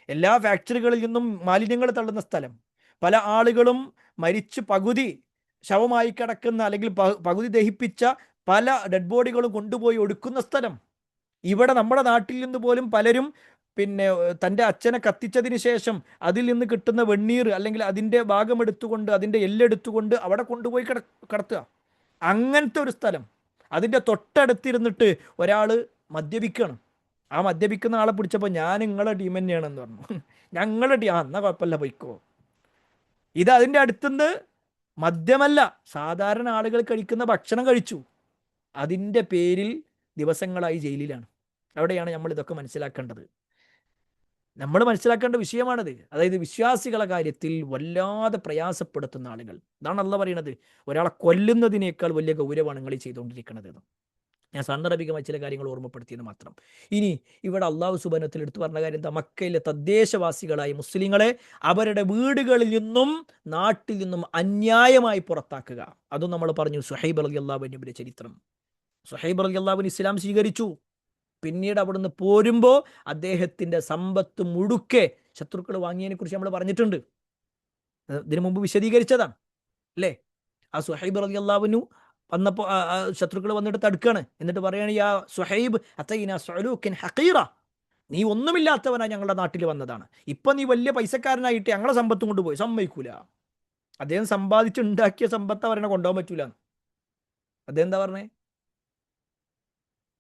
എല്ലാ ഫാക്ടറികളിൽ നിന്നും മാലിന്യങ്ങൾ തള്ളുന്ന സ്ഥലം, പല ആളുകളും മരിച്ച് പകുതി ശവമായി കിടക്കുന്ന അല്ലെങ്കിൽ പകുതി ദഹിപ്പിച്ച പല ഡെഡ് ബോഡികളും കൊണ്ടുപോയി ഒടുക്കുന്ന സ്ഥലം. ഇവിടെ നമ്മുടെ നാട്ടിൽ നിന്ന് പോലും പലരും പിന്നെ തൻ്റെ അച്ഛനെ കത്തിച്ചതിന് ശേഷം അതിൽ നിന്ന് കിട്ടുന്ന വെണ്ണീർ അല്ലെങ്കിൽ അതിൻ്റെ ഭാഗം എടുത്തുകൊണ്ട് അതിൻ്റെ എല്ലെടുത്തുകൊണ്ട് അവിടെ കൊണ്ടുപോയി കിടത്തുക. അങ്ങനത്തെ ഒരു സ്ഥലം. അതിൻ്റെ തൊട്ടടുത്തിരുന്നിട്ട് ഒരാൾ മദ്യപിക്കുകയാണ്. ആ മദ്യപിക്കുന്ന ആളെ പിടിച്ചപ്പോൾ ഞാൻ നിങ്ങളെ ടീം തന്നെയാണെന്ന് പറഞ്ഞു. ഞങ്ങളുടെ ടീം. എന്നാൽ കുഴപ്പമില്ല, പോയിക്കോ. ഇത് അതിൻ്റെ അടുത്തുനിന്ന് മദ്യമല്ല, സാധാരണ ആളുകൾ കഴിക്കുന്ന ഭക്ഷണം കഴിച്ചു. അതിൻ്റെ പേരിൽ ദിവസങ്ങളായി ജയിലിലാണ്. അവിടെയാണ് നമ്മൾ ഇതൊക്കെ മനസ്സിലാക്കേണ്ടത്. നമ്മൾ മനസ്സിലാക്കേണ്ട വിഷയമാണത്. അതായത് വിശ്വാസികളെ കാര്യത്തിൽ വല്ലാതെ പ്രയാസപ്പെടുത്തുന്ന ആളുകൾ. ഇതാണ് അള്ളാഹ് പറയുന്നത്, ഒരാളെ കൊല്ലുന്നതിനേക്കാൾ വലിയ ഗൗരവമാണ് നിങ്ങൾ ചെയ്തുകൊണ്ടിരിക്കുന്നത്. ഞാൻ സാന്ദർഭികമായി ചില കാര്യങ്ങൾ ഓർമ്മപ്പെടുത്തിയത് മാത്രം. ഇനി ഇവിടെ അള്ളാഹു സുബ്ഹാനഹു എടുത്തു പറഞ്ഞ കാര്യം എന്താ? മക്കയിലെ തദ്ദേശവാസികളായ മുസ്ലിങ്ങളെ അവരുടെ വീടുകളിൽ നിന്നും നാട്ടിൽ നിന്നും അന്യായമായി പുറത്താക്കുക. അതും നമ്മൾ പറഞ്ഞു. സുഹൈബ് റളിയല്ലാഹു അൻഹുവിന്റെ ചരിത്രം. സുഹൈബ് റളിയല്ലാഹു അൻഹു ഇസ്ലാം സ്വീകരിച്ചു. പിന്നീട് അവിടുന്ന് പോരുമ്പോൾ അദ്ദേഹത്തിൻ്റെ സമ്പത്ത് മുഴുക്കെ ശത്രുക്കൾ വാങ്ങിയതിനെ കുറിച്ച് നമ്മൾ പറഞ്ഞിട്ടുണ്ട്. ഇതിനു മുമ്പ് വിശദീകരിച്ചതാണ് അല്ലേ? ആ സുഹൈബ് റളിയല്ലാഹു അൻഹു വന്നപ്പോൾ ശത്രുക്കൾ വന്നിട്ട് തടുക്കാണ്. എന്നിട്ട് പറയാണ്, യാ സുഹൈബ് അതൈനാ സുഅലൂകൻ ഹഖീറ, നീ ഒന്നുമില്ലാത്തവനാ ഞങ്ങളുടെ നാട്ടിൽ വന്നതാണ്, ഇപ്പൊ നീ വലിയ പൈസക്കാരനായിട്ട് ഞങ്ങളെ സമ്പത്തും കൊണ്ടുപോയി. സമ്മതിക്കൂല. അദ്ദേഹം സമ്പാദിച്ചുണ്ടാക്കിയ സമ്പത്ത് അവരെ കൊണ്ടുപോകാൻ പറ്റൂല. അദ്ദേഹം എന്താ പറഞ്ഞേ?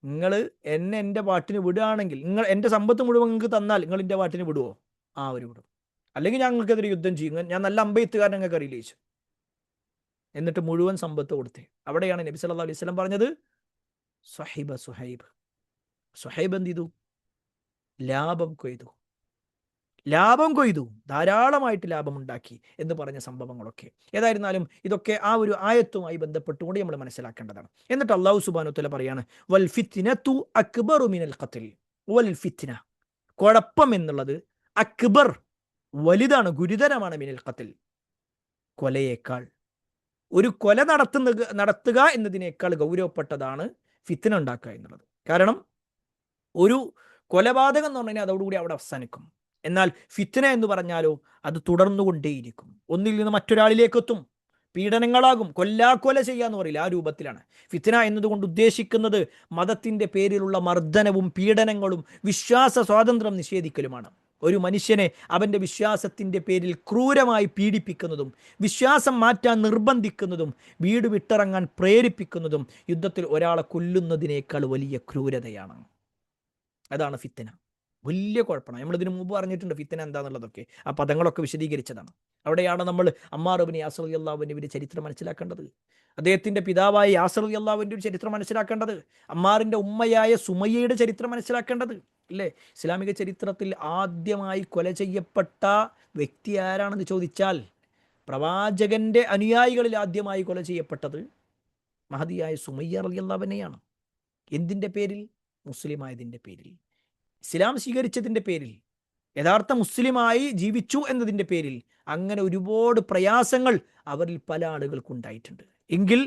നിങ്ങൾ എന്നെ എൻ്റെ പാട്ടിന് വിടുകയാണെങ്കിൽ, നിങ്ങൾ എൻ്റെ സമ്പത്ത് മുഴുവൻ നിങ്ങൾക്ക് തന്നാൽ നിങ്ങൾ എൻ്റെ പാട്ടിന് വിടുവോ? ആ, അവർ വിടും. അല്ലെങ്കിൽ ഞങ്ങൾക്കെതിരെ യുദ്ധം ചെയ്യും, ഞാൻ നല്ല അമ്പെയ്ത്തുകാരൻ ഞങ്ങൾക്ക് അറിയില്ല ചോദിച്ചു. എന്നിട്ട് മുഴുവൻ സമ്പത്ത് കൊടുത്തേ. അവിടെയാണ് നബി സല്ലല്ലാഹു അലൈഹി വസല്ലം പറഞ്ഞത്, സുഹൈബ് എന്ത് ചെയ്തു? ലാഭം കൊയ്തു, ധാരാളമായിട്ട് ലാഭമുണ്ടാക്കി എന്ന് പറഞ്ഞ സംഭവങ്ങളൊക്കെ. ഏതായിരുന്നാലും ഇതൊക്കെ ആ ഒരു ആയത്തുമായി ബന്ധപ്പെട്ടുകൊണ്ട് നമ്മൾ മനസ്സിലാക്കേണ്ടതാണ്. എന്നിട്ട് അല്ലാഹു സുബ്ഹാനഹു വ തആല പറയാണ്, വൽ ഫിത്നതു അക്ബറു മിനൽ ഖത്ൽ. വൽ ഫിത്ന, കുഴപ്പം എന്നുള്ളത്, അക്ബർ, വലുതാണ്, ഗുരുതരമാണ്, മിനൽ ഖത്ൽ, കൊലയേക്കാൾ. ഒരു കൊല നടത്തുക എന്നതിനേക്കാൾ ഗൗരവപ്പെട്ടതാണ് ഫിത്ന ഉണ്ടാക്കുക എന്നുള്ളത്. കാരണം ഒരു കൊലപാതകം എന്ന് പറഞ്ഞാൽ അതോടുകൂടി അവിടെ അവസാനിക്കും. എന്നാൽ ഫിത്ന എന്ന് പറഞ്ഞാലോ അത് തുടർന്നുകൊണ്ടേയിരിക്കും. ഒന്നിൽ നിന്ന് മറ്റൊരാളിലേക്കെത്തും, പീഡനങ്ങളാകും, കൊല ചെയ്യാന്ന് പറയില്ല, ആ രൂപത്തിലാണ്. ഫിത്ന എന്നതുകൊണ്ട് ഉദ്ദേശിക്കുന്നത് മതത്തിൻ്റെ പേരിലുള്ള മർദ്ദനവും പീഡനങ്ങളും വിശ്വാസ സ്വാതന്ത്ര്യം നിഷേധിക്കലുമാണ്. ഒരു മനുഷ്യനെ അവൻ്റെ വിശ്വാസത്തിൻ്റെ പേരിൽ ക്രൂരമായി പീഡിപ്പിക്കുന്നതും വിശ്വാസം മാറ്റാൻ നിർബന്ധിക്കുന്നതും വീട് വിട്ടിറങ്ങാൻ പ്രേരിപ്പിക്കുന്നതും യുദ്ധത്തിൽ ഒരാളെ കൊല്ലുന്നതിനേക്കാൾ വലിയ ക്രൂരതയാണ്. അതാണ് ഫിത്ന. വലിയ കുഴപ്പമാണ്. നമ്മളിതിനു മുമ്പ് പറഞ്ഞിട്ടുണ്ട് ഫിത്ന എന്താണെന്നുള്ളതൊക്കെ, ആ പദങ്ങളൊക്കെ വിശദീകരിച്ചതാണ്. അവിടെയാണ് നമ്മൾ അമ്മാർ ഇബ്നു യാസിർ റളിയല്ലാഹു അൻഹുവിന്റെ ചരിത്രം മനസ്സിലാക്കേണ്ടത്. അദ്ദേഹത്തിൻ്റെ പിതാവായ യാസിർ റളിയല്ലാഹു അൻഹുവിന്റെ ചരിത്രം മനസ്സിലാക്കേണ്ടത്. അമ്മാറിൻ്റെ ഉമ്മയായ സുമയ്യയുടെ ചരിത്രം മനസ്സിലാക്കേണ്ടത്. ഇല്ലേ? ഇസ്ലാമിക ചരിത്രത്തിൽ ആദ്യമായി കൊല ചെയ്യപ്പെട്ട വ്യക്തി ആരാണെന്ന് ചോദിച്ചാൽ പ്രവാചകന്റെ അനുയായികളിൽ ആദ്യമായി കൊല ചെയ്യപ്പെട്ടത് മഹദിയായ സുമയ്യ റളിയല്ലാഹു അൻഹയാണ്. എന്തിൻ്റെ പേരിൽ? മുസ്ലിം ആയതിൻ്റെ പേരിൽ, ഇസ്ലാം സ്വീകരിച്ചതിൻ്റെ പേരിൽ, യഥാർത്ഥ മുസ്ലിമായി ജീവിച്ചു എന്നതിൻ്റെ പേരിൽ. അങ്ങനെ ഒരുപാട് പ്രയാസങ്ങൾ അവരിൽ പല ആളുകൾക്കുണ്ടായിട്ടുണ്ട്. എങ്കിൽ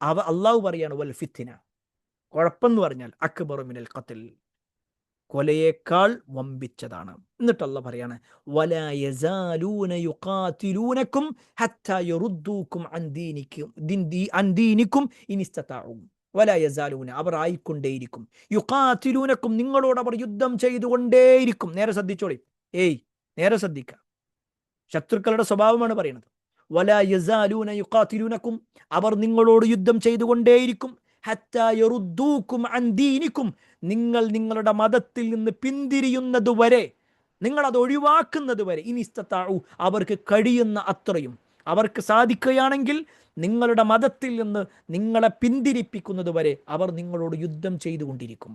അള്ളാഹു പറയാണ് വൽ ഫിത്ന, കുഴപ്പമെന്ന് പറഞ്ഞാൽ അക്ബറു മിനൽ ഖത്ൽ, കൊലയേക്കാൾ വമ്പിച്ചതാണ്. എന്നിട്ട് അള്ളാഹ് പറയാണ് വലാ യസാലൂന യുഖാതിലൂനകും ഹത്താ യറുദ്ദൂകും അൻ ദീനികും ഇൻ ഇസ്തതാഉ. വലാ യസാലൂന, അവർ ആയിക്കൊണ്ടേയിരിക്കും, യുഖാതിലൂനകും, നിങ്ങളോട് അവർ യുദ്ധം ചെയ്തുകൊണ്ടേയിരിക്കും. നേരെ ശ്രദ്ധിച്ചോളി, നേരെ ശ്രദ്ധിക്കുക, ശത്രുക്കളുടെ സ്വഭാവമാണ് പറയുന്നത്. വലാ യസാലൂന യുഖാതിലൂനകും, അവർ നിങ്ങളോട് യുദ്ധം ചെയ്തുകൊണ്ടേയിരിക്കും, ഹത്താ യറുദ്ദൂകും അൻ ദീനികും, നിങ്ങൾ നിങ്ങളുടെ മതത്തിൽ നിന്ന് പിന്തിരിയുന്നതുവരെ, നിങ്ങൾ അത് ഒഴിവാക്കുന്നത് വരെ. ഇൻ ഇസ്തതാഉ, അവർക്ക് കഴിയുന്ന അത്രയും, അവർക്ക് സാധിക്കുകയാണെങ്കിൽ നിങ്ങളുടെ മതത്തിൽ നിന്ന് നിങ്ങളെ പിന്തിരിപ്പിക്കുന്നത് വരെ അവർ നിങ്ങളോട് യുദ്ധം ചെയ്തുകൊണ്ടിരിക്കും.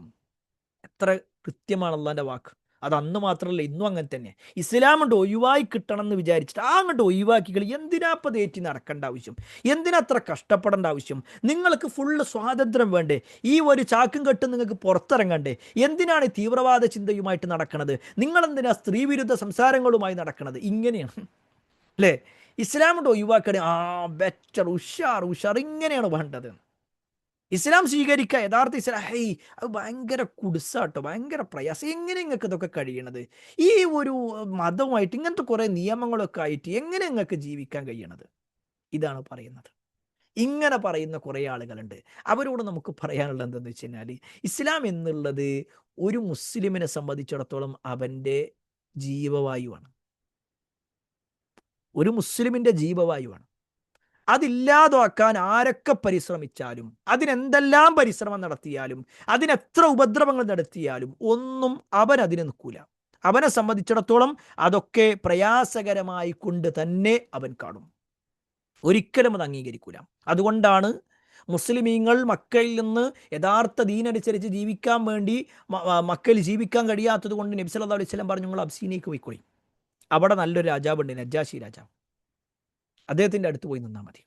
എത്ര കൃത്യമാണ് അള്ളാന്റെ വാക്ക്. അത് അന്ന് മാത്രമല്ല, ഇന്നും അങ്ങനെ തന്നെ. ഇസ്ലാം കൊണ്ട് ഒഴിവായി കിട്ടണം എന്ന് വിചാരിച്ചിട്ട് അങ്ങോട്ട് ഒഴിവാക്കികൾ. എന്തിനാ ഇപ്പം തേറ്റി നടക്കേണ്ട ആവശ്യം? എന്തിനാ അത്ര കഷ്ടപ്പെടേണ്ട ആവശ്യം? നിങ്ങൾക്ക് ഫുള്ള് സ്വാതന്ത്ര്യം വേണ്ടേ? ഈ ഒരു ചാക്കും കെട്ടും നിങ്ങൾക്ക് പുറത്തിറങ്ങണ്ടേ? എന്തിനാണ് ഈ തീവ്രവാദ ചിന്തയുമായിട്ട് നടക്കുന്നത്? നിങ്ങളെന്തിനാ സ്ത്രീവിരുദ്ധ സംസാരങ്ങളുമായി നടക്കുന്നത്? ഇങ്ങനെയാണ് അല്ലേ? ഇസ്ലാം കൊണ്ട് ഒഴിവാക്കണേ, ബെറ്റർ, ഉഷാർ ഉഷാർ, ഇങ്ങനെയാണ് വേണ്ടത്. ഇസ്ലാം സ്വീകരിക്കുക, യഥാർത്ഥ ഇസ്ലാം. ഹേയ്, അത് ഭയങ്കര കുടുസാട്ടോ, ഭയങ്കര പ്രയാസം. എങ്ങനെ നിങ്ങൾക്ക് ഇതൊക്കെ കഴിയണത്? ഈ ഒരു മതവുമായിട്ട് ഇങ്ങനത്തെ കുറേ നിയമങ്ങളൊക്കെ ആയിട്ട് എങ്ങനെ നിങ്ങൾക്ക് ജീവിക്കാൻ കഴിയണത്? ഇതാണ് പറയുന്നത്. ഇങ്ങനെ പറയുന്ന കുറേ ആളുകളുണ്ട്. അവരോട് നമുക്ക് പറയാനുള്ളത് എന്തെന്ന് വെച്ച് കഴിഞ്ഞാൽ, ഇസ്ലാം എന്നുള്ളത് ഒരു മുസ്ലിമിനെ സംബന്ധിച്ചിടത്തോളം അവൻ്റെ ജീവവായുവാണ്. ഒരു മുസ്ലിമിൻ്റെ ജീവവായുവാണ്. അതില്ലാതാക്കാൻ ആരൊക്കെ പരിശ്രമിച്ചാലും, അതിനെന്തെല്ലാം പരിശ്രമം നടത്തിയാലും, അതിനെത്ര ഉപദ്രവങ്ങൾ നടത്തിയാലും ഒന്നും അവൻ അതിന് നിൽക്കൂല. അവനെ സംബന്ധിച്ചിടത്തോളം അതൊക്കെ പ്രയാസകരമായി കൊണ്ട് തന്നെ അവൻ കാണും. ഒരിക്കലും അത് അംഗീകരിക്കൂല. അതുകൊണ്ടാണ് മുസ്ലിമീങ്ങൾ മക്കയിൽ നിന്ന് യഥാർത്ഥ ദീനനുസരിച്ച് ജീവിക്കാൻ വേണ്ടി മക്കയിൽ ജീവിക്കാൻ കഴിയാത്തത് കൊണ്ട് നബി സല്ലല്ലാഹു അലൈഹി വസല്ലം പറഞ്ഞു, നിങ്ങൾ അബ്സീനിയക്ക് പോയിക്കോളി. അവിടെ നല്ലൊരു രാജാവുണ്ട്, നജ്ജാശി രാജാവ്. അദ്ദേഹത്തിൻ്റെ അടുത്ത് പോയി നിന്നാൽ മതി.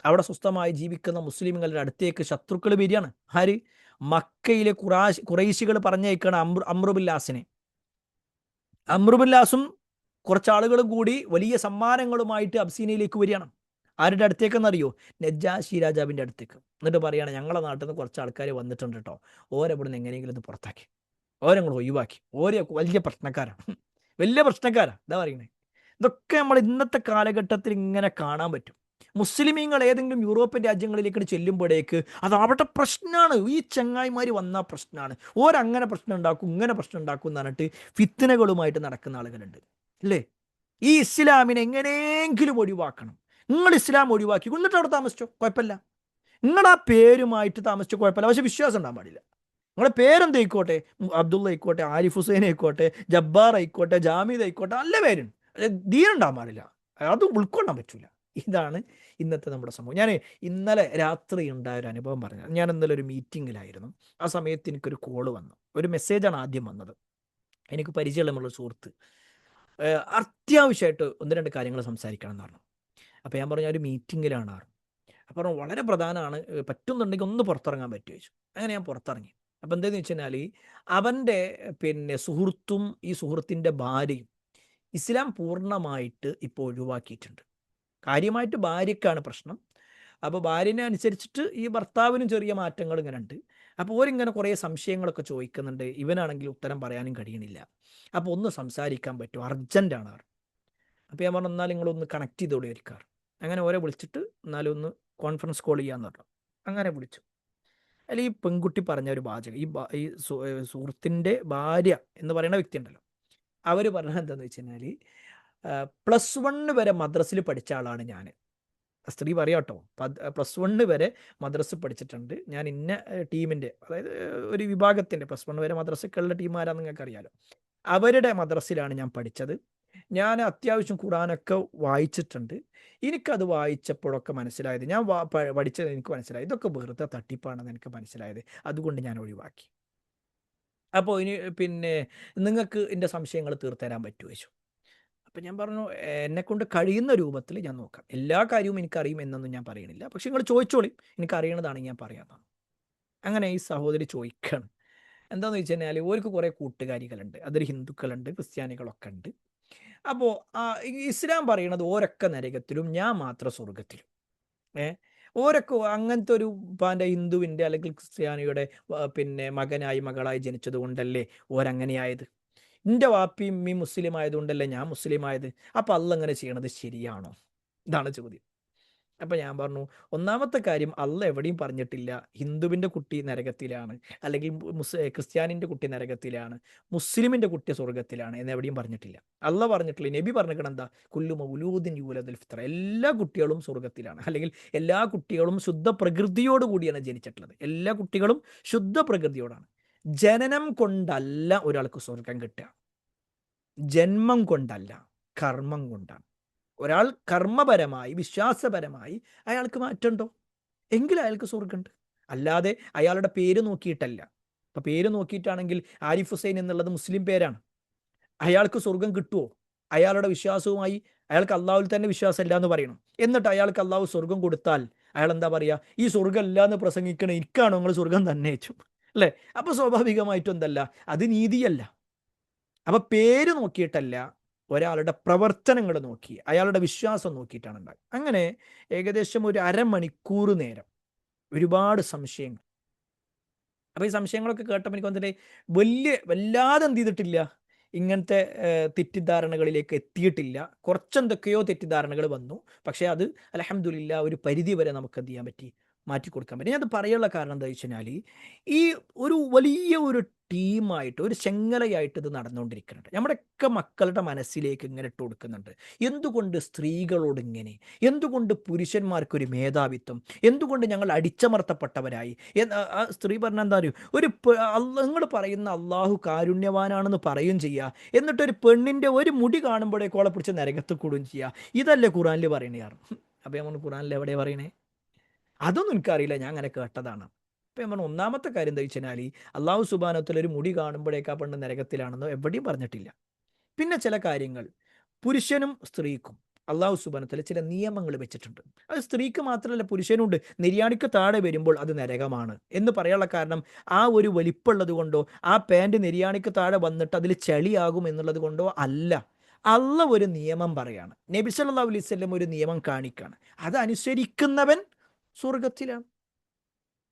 അവിടെ സ്വസ്ഥമായി ജീവിക്കുന്ന മുസ്ലിമുകളുടെ അടുത്തേക്ക് ശത്രുക്കൾ വരികയാണ്. ആര്? മക്കയിലെ ഖുറൈശികൾ പറഞ്ഞേക്കാണ് അമ്രുബില്ലാസിനെ. അമ്രുബില്ലാസും കുറച്ചാളുകളും കൂടി വലിയ സമ്മാനങ്ങളുമായിട്ട് അബ്സീനയിലേക്ക് വരികയാണ്. ആരുടെ അടുത്തേക്കെന്നറിയോ? നജ്ജാശി രാജാവിൻ്റെ അടുത്തേക്ക്. എന്നിട്ട് പറയുകയാണ്, ഞങ്ങളെ നാട്ടിൽ നിന്ന് കുറച്ച് ആൾക്കാർ വന്നിട്ടുണ്ട് കേട്ടോ, ഓരെവിടുന്ന് എങ്ങനെയെങ്കിലും ഇത് പുറത്താക്കി, ഓരങ്ങൾ ഒഴിവാക്കി, ഓരോ വലിയ പ്രശ്നക്കാരാണ്, വലിയ പ്രശ്നക്കാരാണ്. എന്താ പറയുന്നത്? ഇതൊക്കെ നമ്മൾ ഇന്നത്തെ കാലഘട്ടത്തിൽ ഇങ്ങനെ കാണാൻ പറ്റും. മുസ്ലിമീങ്ങൾ ഏതെങ്കിലും യൂറോപ്യൻ രാജ്യങ്ങളിലേക്ക് ചെല്ലുമ്പോഴേക്ക് അത് അവിടെ പ്രശ്നമാണ്. ഈ ചങ്ങായിമാർ വന്നാൽ പ്രശ്നമാണ്, ഓരങ്ങനെ പ്രശ്നം ഉണ്ടാക്കും, ഇങ്ങനെ പ്രശ്നം ഉണ്ടാക്കും എന്ന് പറഞ്ഞിട്ട് ഫിത്തനകളുമായിട്ട് നടക്കുന്ന ആളുകളുണ്ട് അല്ലേ? ഈ ഇസ്ലാമിനെ എങ്ങനെയെങ്കിലും ഒഴിവാക്കണം. നിങ്ങൾ ഇസ്ലാം ഒഴിവാക്കി എന്നിട്ട് അവിടെ താമസിച്ചോ, കുഴപ്പമില്ല. നിങ്ങൾ ആ പേരുമായിട്ട് താമസിച്ചോ, കുഴപ്പമില്ല. പക്ഷെ വിശ്വാസം ഉണ്ടാകാൻ പാടില്ല. നിങ്ങളുടെ പേരെന്തായിക്കോട്ടെ, അബ്ദുള്ള ആയിക്കോട്ടെ, ആരിഫ് ഹുസൈൻ ആയിക്കോട്ടെ, ജബ്ബാർ ആയിക്കോട്ടെ, ജാമീദ് ആയിക്കോട്ടെ, നല്ല പേരുണ്ട്. ദീനുണ്ടാകാൻ പാടില്ല, അത് ഉൾക്കൊള്ളാൻ പറ്റൂല. ഇതാണ് ഇന്നത്തെ നമ്മുടെ സംഭവം. ഞാൻ ഇന്നലെ രാത്രി ഉണ്ടായ ഒരു അനുഭവം പറഞ്ഞു. ഞാൻ ഇന്നലെ ഒരു മീറ്റിങ്ങിലായിരുന്നു. ആ സമയത്ത് എനിക്കൊരു കോള് വന്നു. ഒരു മെസ്സേജാണ് ആദ്യം വന്നത്. എനിക്ക് പരിചയമുള്ള സുഹൃത്ത് അത്യാവശ്യമായിട്ട് ഒന്ന് രണ്ട് കാര്യങ്ങൾ സംസാരിക്കണം എന്ന് പറഞ്ഞു. അപ്പോൾ ഞാൻ പറഞ്ഞു, ഒരു മീറ്റിങ്ങിലാണ്. അപ്പോൾ വളരെ പ്രധാനമാണ്, പറ്റുന്നുണ്ടെങ്കിൽ ഒന്ന് പുറത്തിറങ്ങാൻ പറ്റുമോ ചോദിച്ചു. അങ്ങനെ ഞാൻ പുറത്തിറങ്ങി. അപ്പോൾ എന്താണെന്ന് വെച്ച് കഴിഞ്ഞാൽ, അവൻ്റെ സുഹൃത്തും ഈ സുഹൃത്തിൻ്റെ ഭാര്യയും ഇസ്ലാം പൂർണ്ണമായിട്ട് ഇപ്പോൾ ഒഴിവാക്കിയിട്ടുണ്ട്. കാര്യമായിട്ട് ഭാര്യയ്ക്കാണ് പ്രശ്നം. അപ്പോൾ ഭാര്യനെ അനുസരിച്ചിട്ട് ഈ ഭർത്താവിനും ചെറിയ മാറ്റങ്ങൾ ഇങ്ങനെ ഉണ്ട്. അപ്പോൾ ഓരിങ്ങനെ കുറേ സംശയങ്ങളൊക്കെ ചോദിക്കുന്നുണ്ട്. ഇവനാണെങ്കിൽ ഉത്തരം പറയാനും കഴിയണില്ല. അപ്പോൾ ഒന്ന് സംസാരിക്കാൻ പറ്റുമോ, അർജൻറ്റാണ് അവർ. അപ്പോൾ ഞാൻ പറഞ്ഞു, എന്നാൽ നിങ്ങളൊന്ന് കണക്ട് ചെയ്തോളി ഒരിക്കാർ. അങ്ങനെ ഓരെ വിളിച്ചിട്ട് എന്നാലും ഒന്ന് കോൺഫറൻസ് കോൾ ചെയ്യാമെന്ന് പറഞ്ഞു. അങ്ങനെ വിളിച്ചു. അതിൽ ഈ പെൺകുട്ടി പറഞ്ഞ ഒരു വാചകം, ഈ സുഹൃത്തിൻ്റെ ഭാര്യ എന്ന് പറയുന്ന വ്യക്തി ഉണ്ടല്ലോ, അവർ പറഞ്ഞത് എന്താണെന്ന് വെച്ച് കഴിഞ്ഞാൽ, +1 വരെ മദ്രസയിൽ പഠിച്ച ആളാണ് ഞാൻ. സ്ത്രീ പറയാം കേട്ടോ, +1 വരെ മദ്രസ പഠിച്ചിട്ടുണ്ട് ഞാൻ. ഇന്ന ടീമിൻ്റെ, അതായത് ഒരു വിഭാഗത്തിൻ്റെ +1 വരെ മദ്രസക്കുള്ള ടീം ആരാന്ന് നിങ്ങൾക്ക് അറിയാലോ, അവരുടെ മദ്രസയിലാണ് ഞാൻ പഠിച്ചത്. ഞാൻ അത്യാവശ്യം ഖുർആനൊക്കെ വായിച്ചിട്ടുണ്ട്. എനിക്കത് വായിച്ചപ്പോഴൊക്കെ മനസ്സിലായത്, ഞാൻ പഠിച്ചത് എനിക്ക് മനസ്സിലായത് ഇതൊക്കെ വെറുതെ തട്ടിപ്പാണെന്ന് എനിക്ക് മനസ്സിലായത്. അതുകൊണ്ട് ഞാൻ ഒഴിവാക്കി. അപ്പോൾ ഇനി നിങ്ങൾക്ക് എൻ്റെ സംശയങ്ങൾ തീർത്തരാൻ പറ്റുമോ ചോദിച്ചു. അപ്പം ഞാൻ പറഞ്ഞു, എന്നെക്കൊണ്ട് കഴിയുന്ന രൂപത്തിൽ ഞാൻ നോക്കാം. എല്ലാ കാര്യവും എനിക്കറിയും എന്നൊന്നും ഞാൻ പറയണില്ല, പക്ഷെ നിങ്ങൾ ചോദിച്ചോളി, എനിക്കറിയണതാണെങ്കിൽ ഞാൻ പറയാമെന്നാണ്. അങ്ങനെ ഈ സഹോദരി ചോദിക്കുകയാണ്. എന്താണെന്ന് വെച്ച് കഴിഞ്ഞാൽ, ഓർക്ക് കുറേ കൂട്ടുകാരികളുണ്ട്, അതിൽ ഹിന്ദുക്കളുണ്ട്, ക്രിസ്ത്യാനികളൊക്കെ ഉണ്ട്. അപ്പോൾ ഇസ്ലാം പറയണത് ഓരൊക്കെ നരകത്തിലും ഞാൻ മാത്രം സ്വർഗത്തിലും. ഓരൊക്കെ അങ്ങനത്തെ ഒരു പാൻ്റെ ഹിന്ദുവിൻ്റെ അല്ലെങ്കിൽ ക്രിസ്ത്യാനിയുടെ മകനായി മകളായി ജനിച്ചത് കൊണ്ടല്ലേ ഓരങ്ങനെയായത്? എൻ്റെ വാപ്പിയും ഉമ്മയും മുസ്ലിം ആയതുകൊണ്ടല്ലേ ഞാൻ മുസ്ലിം ആയത്? അപ്പോൾ അള്ളാഹ് അങ്ങനെ ചെയ്യണത് ശരിയാണോ? ഇതാണ് ചോദ്യം. അപ്പം ഞാൻ പറഞ്ഞു, ഒന്നാമത്തെ കാര്യം, അള്ളാഹ് എവിടെയും പറഞ്ഞിട്ടില്ല ഹിന്ദുവിൻ്റെ കുട്ടി നരകത്തിലാണ്, അല്ലെങ്കിൽ ക്രിസ്ത്യാനിൻ്റെ കുട്ടി നരകത്തിലാണ്, മുസ്ലിമിൻ്റെ കുട്ടി സ്വർഗത്തിലാണ് എന്ന് എവിടെയും പറഞ്ഞിട്ടില്ല. അള്ളാഹ് പറഞ്ഞിട്ടില്ല. നബി പറഞ്ഞിരിക്കണം എന്താ? കുല്ലു മൗലൂദിൻ യൂലദുൽ ഫിത്ര, എല്ലാ കുട്ടികളും സ്വർഗത്തിലാണ്, അല്ലെങ്കിൽ എല്ലാ കുട്ടികളും ശുദ്ധ പ്രകൃതിയോട് കൂടിയാണ് ജനിച്ചിട്ടുള്ളത്. എല്ലാ കുട്ടികളും ശുദ്ധ പ്രകൃതിയോടാണ്. ജനനം കൊണ്ടല്ല ഒരാൾക്ക് സ്വർഗം കിട്ടുക, ജന്മം കൊണ്ടല്ല, കർമ്മം കൊണ്ടാണ്. ഒരാൾ കർമ്മപരമായി വിശ്വാസപരമായി അയാൾക്ക് മാറ്റമുണ്ടോ, എങ്കിൽ അയാൾക്ക് സ്വർഗമുണ്ട്. അല്ലാതെ അയാളുടെ പേര് നോക്കിയിട്ടല്ല. ഇപ്പം പേര് നോക്കിയിട്ടാണെങ്കിൽ ആരിഫ് ഹുസൈൻ എന്നുള്ളത് മുസ്ലിം പേരാണ്, അയാൾക്ക് സ്വർഗം കിട്ടുമോ? അയാളുടെ വിശ്വാസവുമായി അയാൾക്ക് അള്ളാഹുവിൽ തന്നെ വിശ്വാസമില്ല എന്ന് പറയണം. എന്നിട്ട് അയാൾക്ക് അള്ളാഹു സ്വർഗം കൊടുത്താൽ അയാൾ എന്താ പറയുക? ഈ സ്വർഗം ഇല്ല എന്ന് പ്രസംഗിക്കണ എനിക്കാണോ നിങ്ങൾ സ്വർഗം തന്നെ വെച്ചു, അല്ലേ? അപ്പോൾ സ്വാഭാവികമായിട്ടും എന്തല്ല, അത് നീതിയല്ല. അപ്പോൾ പേര് നോക്കിയിട്ടല്ല, ഒരാളുടെ പ്രവർത്തനങ്ങൾ നോക്കി, അയാളുടെ വിശ്വാസം നോക്കിയിട്ടാണ് ഉണ്ടാകുക. അങ്ങനെ ഏകദേശം ഒരു അരമണിക്കൂർ നേരം ഒരുപാട് സംശയങ്ങൾ. അപ്പോൾ ഈ സംശയങ്ങളൊക്കെ കേട്ടപ്പോൾ എനിക്ക് വന്നിട്ട് വല്ലാതെ എന്ത് ചെയ്തിട്ടില്ല, ഇങ്ങനത്തെ തെറ്റിദ്ധാരണകളിലേക്ക് എത്തിയിട്ടില്ല. കുറച്ചെന്തൊക്കെയോ തെറ്റിദ്ധാരണകൾ വന്നു. പക്ഷേ അത് അൽഹംദുലില്ലാ ഒരു പരിധി വരെ നമുക്ക് എന്ത് ചെയ്യാൻ പറ്റി, മാറ്റിക്കൊടുക്കാൻ പറ്റി. ഞാനത് പറയാനുള്ള കാരണം എന്താ വെച്ച് കഴിഞ്ഞാൽ, ഈ ഒരു വലിയ ഒരു ടീമായിട്ട്, ഒരു ശൃംഖലയായിട്ട് ഇത് നടന്നുകൊണ്ടിരിക്കുന്നുണ്ട്. നമ്മുടെയൊക്കെ മക്കളുടെ മനസ്സിലേക്ക് ഇങ്ങനെ ഇട്ട് കൊടുക്കുന്നുണ്ട്. എന്തുകൊണ്ട് സ്ത്രീകളോട് ഇങ്ങനെ? എന്തുകൊണ്ട് പുരുഷന്മാർക്കൊരു മേധാവിത്വം? എന്തുകൊണ്ട് ഞങ്ങൾ അടിച്ചമർത്തപ്പെട്ടവരായി? ആ സ്ത്രീ പറഞ്ഞ എന്താ അറിയോ, നിങ്ങൾ പറയുന്ന അള്ളാഹു കാരുണ്യവാനാണെന്ന് പറയുകയും ചെയ്യുക, എന്നിട്ടൊരു പെണ്ണിൻ്റെ ഒരു മുടി കാണുമ്പോഴേക്കും ഓളെ പിടിച്ച് നരകത്ത് കൂടുകയും ചെയ്യുക. ഇതല്ലേ ഖുറാനിൽ പറയണേ? അപ്പോൾ നമ്മൾ ഖുറാനിൽ എവിടെ പറയണേ? അതൊന്നും എനിക്കറിയില്ല, ഞാൻ അങ്ങനെ കേട്ടതാണ്. അപ്പം ഞാൻ പറഞ്ഞു, ഒന്നാമത്തെ കാര്യം എന്താ വെച്ചാൽ, അള്ളാഹു സുബ്ഹാനഹു ഒരു മുടി കാണുമ്പോഴേക്കാ പെണ്ണ് നരകത്തിലാണെന്നോ എവിടെയും പറഞ്ഞിട്ടില്ല. പിന്നെ ചില കാര്യങ്ങൾ പുരുഷനും സ്ത്രീക്കും അള്ളാഹു സുബ്ഹാനഹു ചില നിയമങ്ങൾ വെച്ചിട്ടുണ്ട്. അത് സ്ത്രീക്ക് മാത്രമല്ല പുരുഷനുണ്ട്. നിര്യാണിക്ക് താഴെ വരുമ്പോൾ അത് നരകമാണ് എന്ന് പറയാനുള്ള കാരണം, ആ ഒരു വലിപ്പമുള്ളത് കൊണ്ടോ ആ പാൻറ് നിര്യാണിക്ക് താഴെ വന്നിട്ട് അതിൽ ചളിയാകും എന്നുള്ളത് കൊണ്ടോ അല്ല. അള്ളാഹ് ഒരു നിയമം പറയാണ്, നബി സല്ലല്ലാഹു അലൈഹി വസല്ലം ഒരു നിയമം കാണിക്കാണ്. അത് അനുസരിക്കുന്നവൻ സ്വർഗത്തിലാണ്.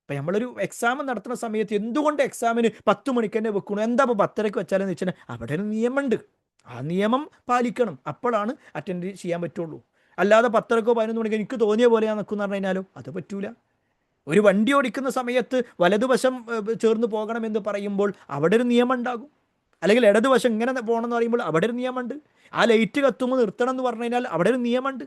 ഇപ്പം നമ്മളൊരു എക്സാം നടത്തുന്ന സമയത്ത് എന്തുകൊണ്ട് എക്സാമിന് 10 മണിക്ക് തന്നെ വെക്കണം, എന്താ ഇപ്പോൾ 10:30 വെച്ചാലെന്ന് വെച്ചാൽ അവിടെ ഒരു നിയമമുണ്ട്. ആ നിയമം പാലിക്കണം, അപ്പോഴാണ് അറ്റൻഡ് ചെയ്യാൻ പറ്റുള്ളൂ. അല്ലാതെ 10:30 11 മണിക്ക് എനിക്ക് തോന്നിയ പോലെ ഞാൻ നിൽക്കുമെന്ന് പറഞ്ഞു കഴിഞ്ഞാലോ അത് പറ്റൂല. ഒരു വണ്ടി ഓടിക്കുന്ന സമയത്ത് വലതുവശം ചേർന്ന് പോകണമെന്ന് പറയുമ്പോൾ അവിടെ ഒരു നിയമം ഉണ്ടാകും. അല്ലെങ്കിൽ ഇടതുവശം ഇങ്ങനെ പോകണമെന്ന് പറയുമ്പോൾ അവിടെ ഒരു നിയമമുണ്ട്. ആ ലൈറ്റ് കത്തുമ്പോൾ നിർത്തണം എന്ന് പറഞ്ഞു കഴിഞ്ഞാൽ അവിടെ ഒരു നിയമമുണ്ട്.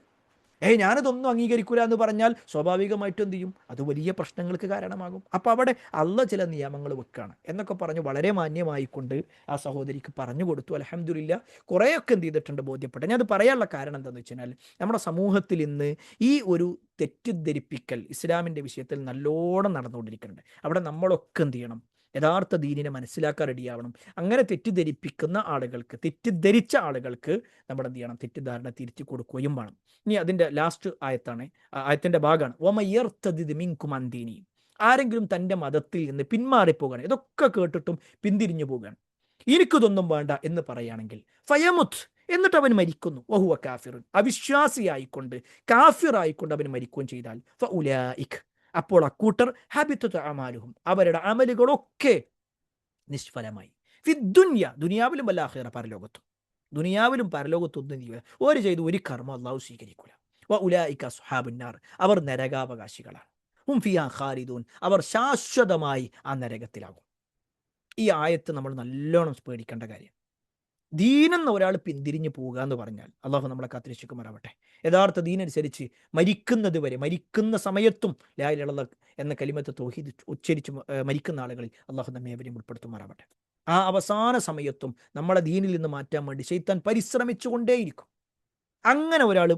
ഞാനിതൊന്നും അംഗീകരിക്കൂല എന്ന് പറഞ്ഞാൽ സ്വാഭാവികമായിട്ടും എന്ത് ചെയ്യും, അത് വലിയ പ്രശ്നങ്ങൾക്ക് കാരണമാകും. അപ്പോൾ അവിടെ അള്ളാഹ് ചില നിയമങ്ങൾ വെക്കുകയാണ് എന്നൊക്കെ പറഞ്ഞ് വളരെ മാന്യമായിക്കൊണ്ട് ആ സഹോദരിക്ക് പറഞ്ഞു കൊടുത്തു. അൽഹംദുലില്ലാ കുറേയൊക്കെ എന്ത് ചെയ്തിട്ടുണ്ട്, ബോധ്യപ്പെട്ടു. ഞാൻ അത് പറയാനുള്ള കാരണം എന്താണെന്ന് വെച്ച് കഴിഞ്ഞാൽ, നമ്മുടെ സമൂഹത്തിൽ ഇന്ന് ഈ ഒരു തെറ്റിദ്ധരിപ്പിക്കൽ ഇസ്ലാമിൻ്റെ വിഷയത്തിൽ നല്ലോണം നടന്നുകൊണ്ടിരിക്കുന്നുണ്ട്. അവിടെ നമ്മളൊക്കെ എന്ത് ചെയ്യണം, യഥാർത്ഥ ദീനിനെ മനസ്സിലാക്കാൻ റെഡിയാവണം. അങ്ങനെ തെറ്റിദ്ധരിപ്പിക്കുന്ന ആളുകൾക്ക്, തെറ്റിദ്ധരിച്ച ആളുകൾക്ക് നമ്മൾ എന്ത് ചെയ്യണം, തെറ്റിദ്ധാരണ തിരിച്ചു കൊടുക്കുകയും വേണം. ഇനി അതിൻ്റെ ലാസ്റ്റ് ആയത്താണ്, ആയത്തിൻ്റെ ഭാഗമാണ് വമയർത്തദിദ് മിൻകും അൻ ദീനി. ആരെങ്കിലും തൻ്റെ മതത്തിൽ നിന്ന് പിന്മാറിപ്പോവുകയാണ്, ഇതൊക്കെ കേട്ടിട്ടും പിന്തിരിഞ്ഞു പോവുകയാണ്, എനിക്കിതൊന്നും വേണ്ട എന്ന് പറയുകയാണെങ്കിൽ ഫയമുത്ത്, എന്നിട്ട് അവൻ മരിക്കുന്നു, വഹുവ കാഫിറുൻ, അവിശ്വാസിയായിക്കൊണ്ട് കാഫിറായിക്കൊണ്ട് അവൻ മരിക്കുകയും ചെയ്താൽ ഫഉലൈക, അപ്പോൾ അക്കൂട്ടർ ഹബിത്തത് അമാലുഹും, അവരുടെ അമലുകളൊക്കെ നിഷ്ഫലമായി. ഫിദ്ദുനിയ, ദുനിയാവിലും വല്ല ആഖിറ, പരലോകത്തും. ദുനിയാവിലും പരലോകത്തൊന്നും ഒരു ചെയ്ത് ഒരു കർമ്മം അള്ളാഹു സ്വീകരിക്കൂല. വഉലൈക അസ്ഹാബുന്നാർ, അവർ നരകാവകാശികളാണ്. ഹും ഫിഹാ ഖാലിദൂൻ, അവർ ശാശ്വതമായി ആ നരകത്തിലാകും. ഈ ആയത്ത് നമ്മൾ നല്ലോണം പേടിക്കേണ്ട കാര്യം. ദീനെന്ന ഒരാൾ പിന്തിരിഞ്ഞു പോവുക എന്ന് പറഞ്ഞാൽ അള്ളാഹു നമ്മളെ കാത്തിരക്ഷിക്കുമാറാവട്ടെ. യഥാർത്ഥ ദീനനുസരിച്ച് മരിക്കുന്നത് വരെ, മരിക്കുന്ന സമയത്തും ലാ ഇലാഹ ഇല്ലല്ലാഹ് എന്ന കലിമത്ത് തൗഹീദ് ഉച്ചരിച്ച് മരിക്കുന്ന ആളുകളിൽ അള്ളാഹു നമ്മെ അവരെയും ഉൾപ്പെടുത്തുമാറാവട്ടെ. ആ അവസാന സമയത്തും നമ്മളെ ദീനിൽ നിന്ന് മാറ്റാൻ വേണ്ടി ശൈത്താൻ പരിശ്രമിച്ചുകൊണ്ടേയിരിക്കും. അങ്ങനെ ഒരാൾ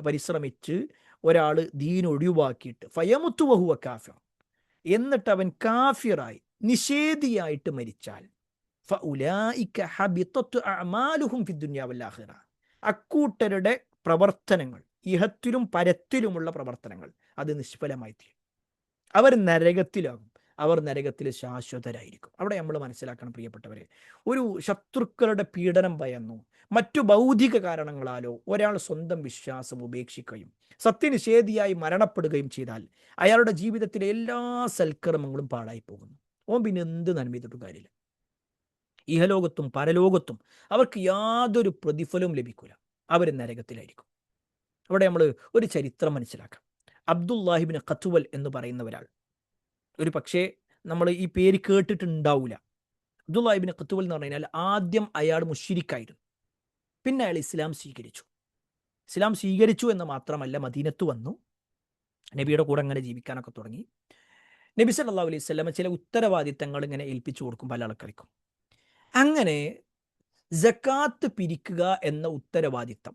പരിശ്രമിച്ച് ഒരാൾ ദീൻ ഒഴിവാക്കിയിട്ട് ഫയമുത്തു വഹുവ കാഫിർ, എന്നിട്ട് അവൻ കാഫിറായി നിഷേധിയായിട്ട് മരിച്ചാൽ ഫഉലൈക ഹബിതത് അഅമാലുഹും ഫിദ്ദുനിയ വൽ ആഖിറ, അക്കൂട്ടരുടെ പ്രവർത്തനങ്ങൾ, ഇഹത്തിലും പരത്തിലുമുള്ള പ്രവർത്തനങ്ങൾ അത് നിഷ്ഫലമായി തീരും. അവർ നരകത്തിലാകും, അവർ നരകത്തിൽ ശാശ്വതരായിരിക്കും. അവിടെ നമ്മൾ മനസ്സിലാക്കണം പ്രിയപ്പെട്ടവരെ, ഒരു ശത്രുക്കളുടെ പീഡനം ഭയന്നു മറ്റു ഭൗതിക കാരണങ്ങളാലോ ഒരാൾ സ്വന്തം വിശ്വാസം ഉപേക്ഷിക്കുകയും സത്യനിഷേധിയായി മരണപ്പെടുകയും ചെയ്താൽ അയാളുടെ ജീവിതത്തിലെ എല്ലാ സൽക്കർമ്മങ്ങളും പാഴായി പോകുന്നു. ഓൻ പിന്നെ എന്ത് നന്മ ചെയ്തിട്ടും കാര്യമില്ല. ഇഹലോകത്തും പരലോകത്തും അവർക്ക് യാതൊരു പ്രതിഫലവും ലഭിക്കില്ല, അവർ നരകത്തിലായിരിക്കും. അവിടെ നമ്മൾ ഒരു ചരിത്രം മനസ്സിലാക്കാം. അബ്ദുല്ലാഹിബിൻ ഖത്വൽ എന്ന് പറയുന്ന ഒരാൾ, ഒരു പക്ഷേ നമ്മൾ ഈ പേര് കേട്ടിട്ടുണ്ടാവില്ല. അബ്ദുല്ലാഹിബിൻ ഖത്വൽ എന്ന് പറഞ്ഞു കഴിഞ്ഞാൽ ആദ്യം അയാൾ മുശ്രിക്കായിരുന്നു. പിന്നെ അയാൾ ഇസ്ലാം സ്വീകരിച്ചു. ഇസ്ലാം സ്വീകരിച്ചു എന്ന് മാത്രമല്ല, മദീനത്ത് വന്നു, നബിയുടെ കൂടെ അങ്ങനെ ജീവിക്കാനൊക്കെ തുടങ്ങി. നബി സല്ലല്ലാഹു അലൈഹി വസല്ലം ചില ഉത്തരവാദിത്തങ്ങൾ ഇങ്ങനെ ഏൽപ്പിച്ചു കൊടുക്കും പല ആൾക്കാർക്കും. അങ്ങനെ സക്കാത്ത് പിരിക്കുക എന്ന ഉത്തരവാദിത്തം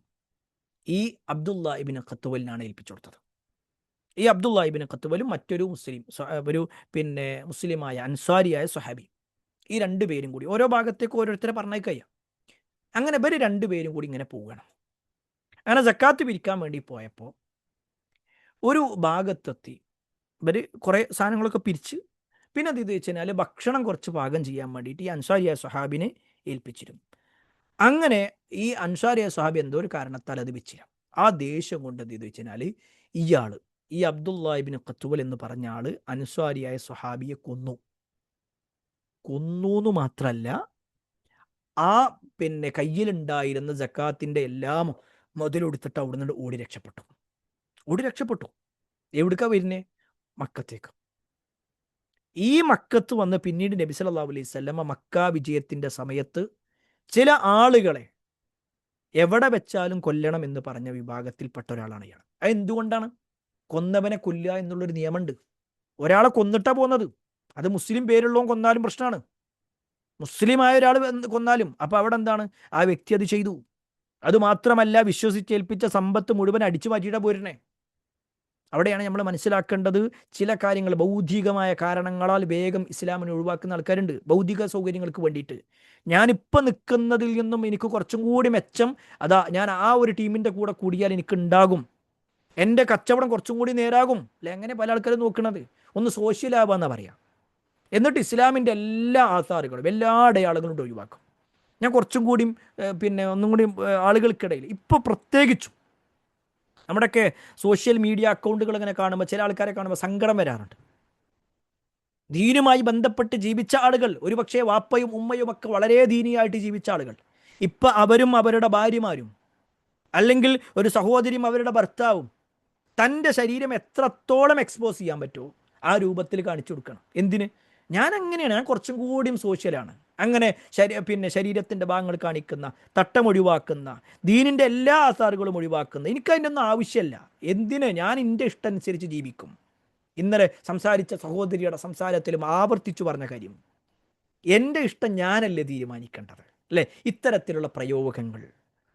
ഈ അബ്ദുള്ള ഇബ്നു ഖത്വലിനാണ് ഏൽപ്പിച്ചു കൊടുത്തത്. ഈ അബ്ദുള്ള ഇബ്നു ഖത്വലും മറ്റൊരു മുസ്ലിം, ഒരു മുസ്ലിമായ അൻസാരിയായ സ്വഹാബി, ഈ രണ്ടുപേരും കൂടി ഓരോ ഭാഗത്തേക്ക് ഓരോരുത്തരെ പറഞ്ഞേക്കയ്യ. അങ്ങനെ ഇവർ രണ്ടുപേരും കൂടി ഇങ്ങനെ പോവുകയാണ്. അങ്ങനെ സക്കാത്ത് പിരിക്കാൻ വേണ്ടി പോയപ്പോൾ ഒരു ഭാഗത്തെത്തി ഇവർ കുറേ സാധനങ്ങളൊക്കെ പിരിച്ച് പിന്നെ അത് വെച്ച് കഴിഞ്ഞാൽ ഭക്ഷണം കുറച്ച് പാകം ചെയ്യാൻ വേണ്ടിയിട്ട് ഈ അൻസാരിയ സ്വഹാബിനെ ഏൽപ്പിച്ചിരുന്നു. അങ്ങനെ ഈ അൻസാരിയ സ്വഹാബി എന്തോ ഒരു കാരണത്താൽ അത് വെച്ചില്ല. ആ ദേഷ്യം കൊണ്ട് എന്ത് ചെയ്തു വെച്ച് കഴിഞ്ഞാൽ ഇയാൾ ഈ അബ്ദുല്ലാഹിബിൻ ഖത്തുവൽ എന്ന് പറഞ്ഞ ആള് അൻസാരിയായ സ്വഹാബിയെ കൊന്നു എന്ന് മാത്രമല്ല, ആ പിന്നെ കയ്യിലുണ്ടായിരുന്ന ജക്കാത്തിന്റെ എല്ലാം മുതലെടുത്തിട്ട് അവിടുന്ന് ഓടി രക്ഷപ്പെട്ടു. എവിടേക്കാ വരുന്നേ? മക്കത്തേക്ക്. ഈ മക്കത്ത് വന്ന് പിന്നീട് നബി സല്ലല്ലാഹു അലൈഹി വസല്ലമ മക്ക വിജയത്തിന്റെ സമയത്ത് ചില ആളുകളെ എവിടെ വെച്ചാലും കൊല്ലണം എന്ന് പറഞ്ഞ വിഭാഗത്തിൽപ്പെട്ട ഒരാളാണ് ഇയാൾ. അത് എന്തുകൊണ്ടാണ്? കൊന്നവനെ കൊല്ലുക എന്നുള്ളൊരു നിയമമുണ്ട്. ഒരാളെ കൊന്നിട്ടാ പോകുന്നത്. അത് മുസ്ലിം പേരുള്ളവൻ കൊന്നാലും പ്രശ്നമാണ്, മുസ്ലിമായ ഒരാൾ കൊന്നാലും. അപ്പൊ അവിടെ എന്താണ്? ആ വ്യക്തി അത് ചെയ്തു. അതുമാത്രമല്ല, വിശ്വസിച്ചേൽപ്പിച്ച സമ്പത്ത് മുഴുവൻ അടിച്ചു മാറ്റിയിട്ടാ പോരുന്നേ. അവിടെയാണ് നമ്മൾ മനസ്സിലാക്കേണ്ടത്. ചില കാര്യങ്ങൾ ഭൗതികമായ കാരണങ്ങളാൽ വേഗം ഇസ്ലാമിനെ ഒഴിവാക്കുന്ന ആൾക്കാരുണ്ട്, ഭൗതിക സൗകര്യങ്ങൾക്ക് വേണ്ടിയിട്ട്. ഞാനിപ്പോൾ നിൽക്കുന്നതിൽ നിന്നും എനിക്ക് കുറച്ചും കൂടി മെച്ചം അതാ ഞാൻ ആ ഒരു ടീമിൻ്റെ കൂടെ കൂടിയാൽ എനിക്ക് ഉണ്ടാകും, എൻ്റെ കച്ചവടം കുറച്ചും കൂടി നേരാകും അല്ലെ? അങ്ങനെ പല ആൾക്കാരും നോക്കുന്നത്. ഒന്ന് സോഷ്യൽ ആവാന്നാ പറയാം. എന്നിട്ട് ഇസ്ലാമിൻ്റെ എല്ലാ ആധാറുകളും എല്ലാ അടയാളങ്ങളും ഒഴിവാക്കും. ഞാൻ കുറച്ചും കൂടിയും പിന്നെ ഒന്നും കൂടി ആളുകൾക്കിടയിൽ ഇപ്പോൾ പ്രത്യേകിച്ചും നമ്മുടെയൊക്കെ സോഷ്യൽ മീഡിയ അക്കൗണ്ടുകൾ ഇങ്ങനെ കാണുമ്പോൾ ചില ആൾക്കാരെ കാണുമ്പോൾ സങ്കടം വരാറുണ്ട്. ദീനുമായി ബന്ധപ്പെട്ട് ജീവിച്ച ആളുകൾ, ഒരുപക്ഷെ വാപ്പയും ഉമ്മയും ഒക്കെ വളരെ ദീനിയായിട്ട് ജീവിച്ച ആളുകൾ, ഇപ്പം അവരും അവരുടെ ഭാര്യമാരും അല്ലെങ്കിൽ ഒരു സഹോദരിയും അവരുടെ ഭർത്താവും തൻ്റെ ശരീരം എത്രത്തോളം എക്സ്പോസ് ചെയ്യാൻ പറ്റുമോ ആ രൂപത്തിൽ കാണിച്ചു കൊടുക്കണം. എന്തിന്? ഞാൻ അങ്ങനെയാണ്, ഞാൻ കുറച്ചും കൂടിയും സോഷ്യലാണ്. അങ്ങനെ പിന്നെ ശരീരത്തിൻ്റെ ഭാഗങ്ങൾ കാണിക്കുന്ന, തട്ടം ഒഴിവാക്കുന്ന, ദീനിൻ്റെ എല്ലാ ആധാറുകളും ഒഴിവാക്കുന്ന, എനിക്കതിൻ്റെ ഒന്നും ആവശ്യമല്ല. എന്തിന്? ഞാൻ എൻ്റെ ഇഷ്ടം അനുസരിച്ച് ജീവിക്കും. ഇന്നലെ സംസാരിച്ച സഹോദരിയുടെ സംസാരത്തിലും ആവർത്തിച്ചു പറഞ്ഞ കാര്യം, എൻ്റെ ഇഷ്ടം ഞാനല്ലേ തീരുമാനിക്കേണ്ടത് അല്ലേ? ഇത്തരത്തിലുള്ള പ്രയോഗങ്ങൾ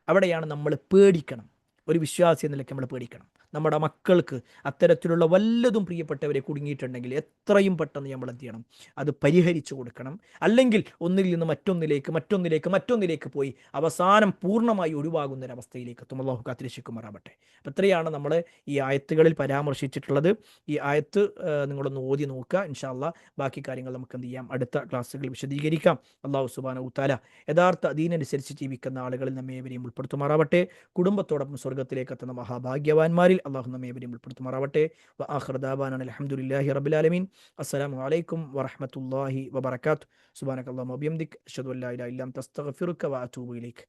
അവിടെയാണ് നമ്മൾ പേടിക്കണം. ഒരു വിശ്വാസി എന്ന നിലയ്ക്ക് നമ്മൾ പേടിക്കണം. നമ്മുടെ മക്കൾക്ക് അത്തരത്തിലുള്ള വല്ലതും പ്രിയപ്പെട്ടവരെ കുടുങ്ങിയിട്ടുണ്ടെങ്കിൽ എത്രയും പെട്ടെന്ന് നമ്മൾ എന്ത് ചെയ്യണം? അത് പരിഹരിച്ചു കൊടുക്കണം. അല്ലെങ്കിൽ ഒന്നിൽ നിന്ന് മറ്റൊന്നിലേക്ക് പോയി അവസാനം പൂർണ്ണമായി ഒഴിവാകുന്നൊരവസ്ഥയിലേക്ക് അല്ലാഹു കാത്തിരക്ഷിക്കുമാറാവട്ടെ. അപ്പം ഇത്രയാണ് നമ്മൾ ഈ ആയത്തുകളിൽ പരാമർശിച്ചിട്ടുള്ളത്. ഈ ആയത്ത് നിങ്ങളൊന്ന് ഓതി നോക്കുക. ഇൻഷാ അല്ലാഹ് ബാക്കി കാര്യങ്ങൾ നമുക്ക് എന്ത് ചെയ്യാം? അടുത്ത ക്ലാസ്സുകളിൽ വിശദീകരിക്കാം. അല്ലാഹു സുബ്ഹാനഹു വതആല യഥാർത്ഥ ദീനനുസരിച്ച് ജീവിക്കുന്ന ആളുകളിൽ നമ്മെ ഏവരെയും ഉൾപ്പെടുത്തുമാറാവട്ടെ. കുടുംബത്തോടൊപ്പം സ്വർഗ്ഗത്തിലേക്ക് എത്തുന്ന മഹാഭാഗ്യവാന്മാരിൽ അള്ളാഹു നമ്മെ ഏവരെയും ഉൾപ്പെടുത്തുമാറാവട്ടെ. വആഖിറു ദഅവാനാ അൽഹംദുലില്ലാഹി റബ്ബിൽ ആലമീൻ. അസ്സലാമു അലൈക്കും വറഹ്മത്തുള്ളാഹി വബറകാതുഹു. സുബ്ഹാനകല്ലാഹുമ്മ വബിഹംദിക അശ്ഹദു അല്ലാ ഇലാഹ ഇല്ലാ അൻത അസ്തഗ്ഫിറുക വഅതൂബു ഇലൈക്.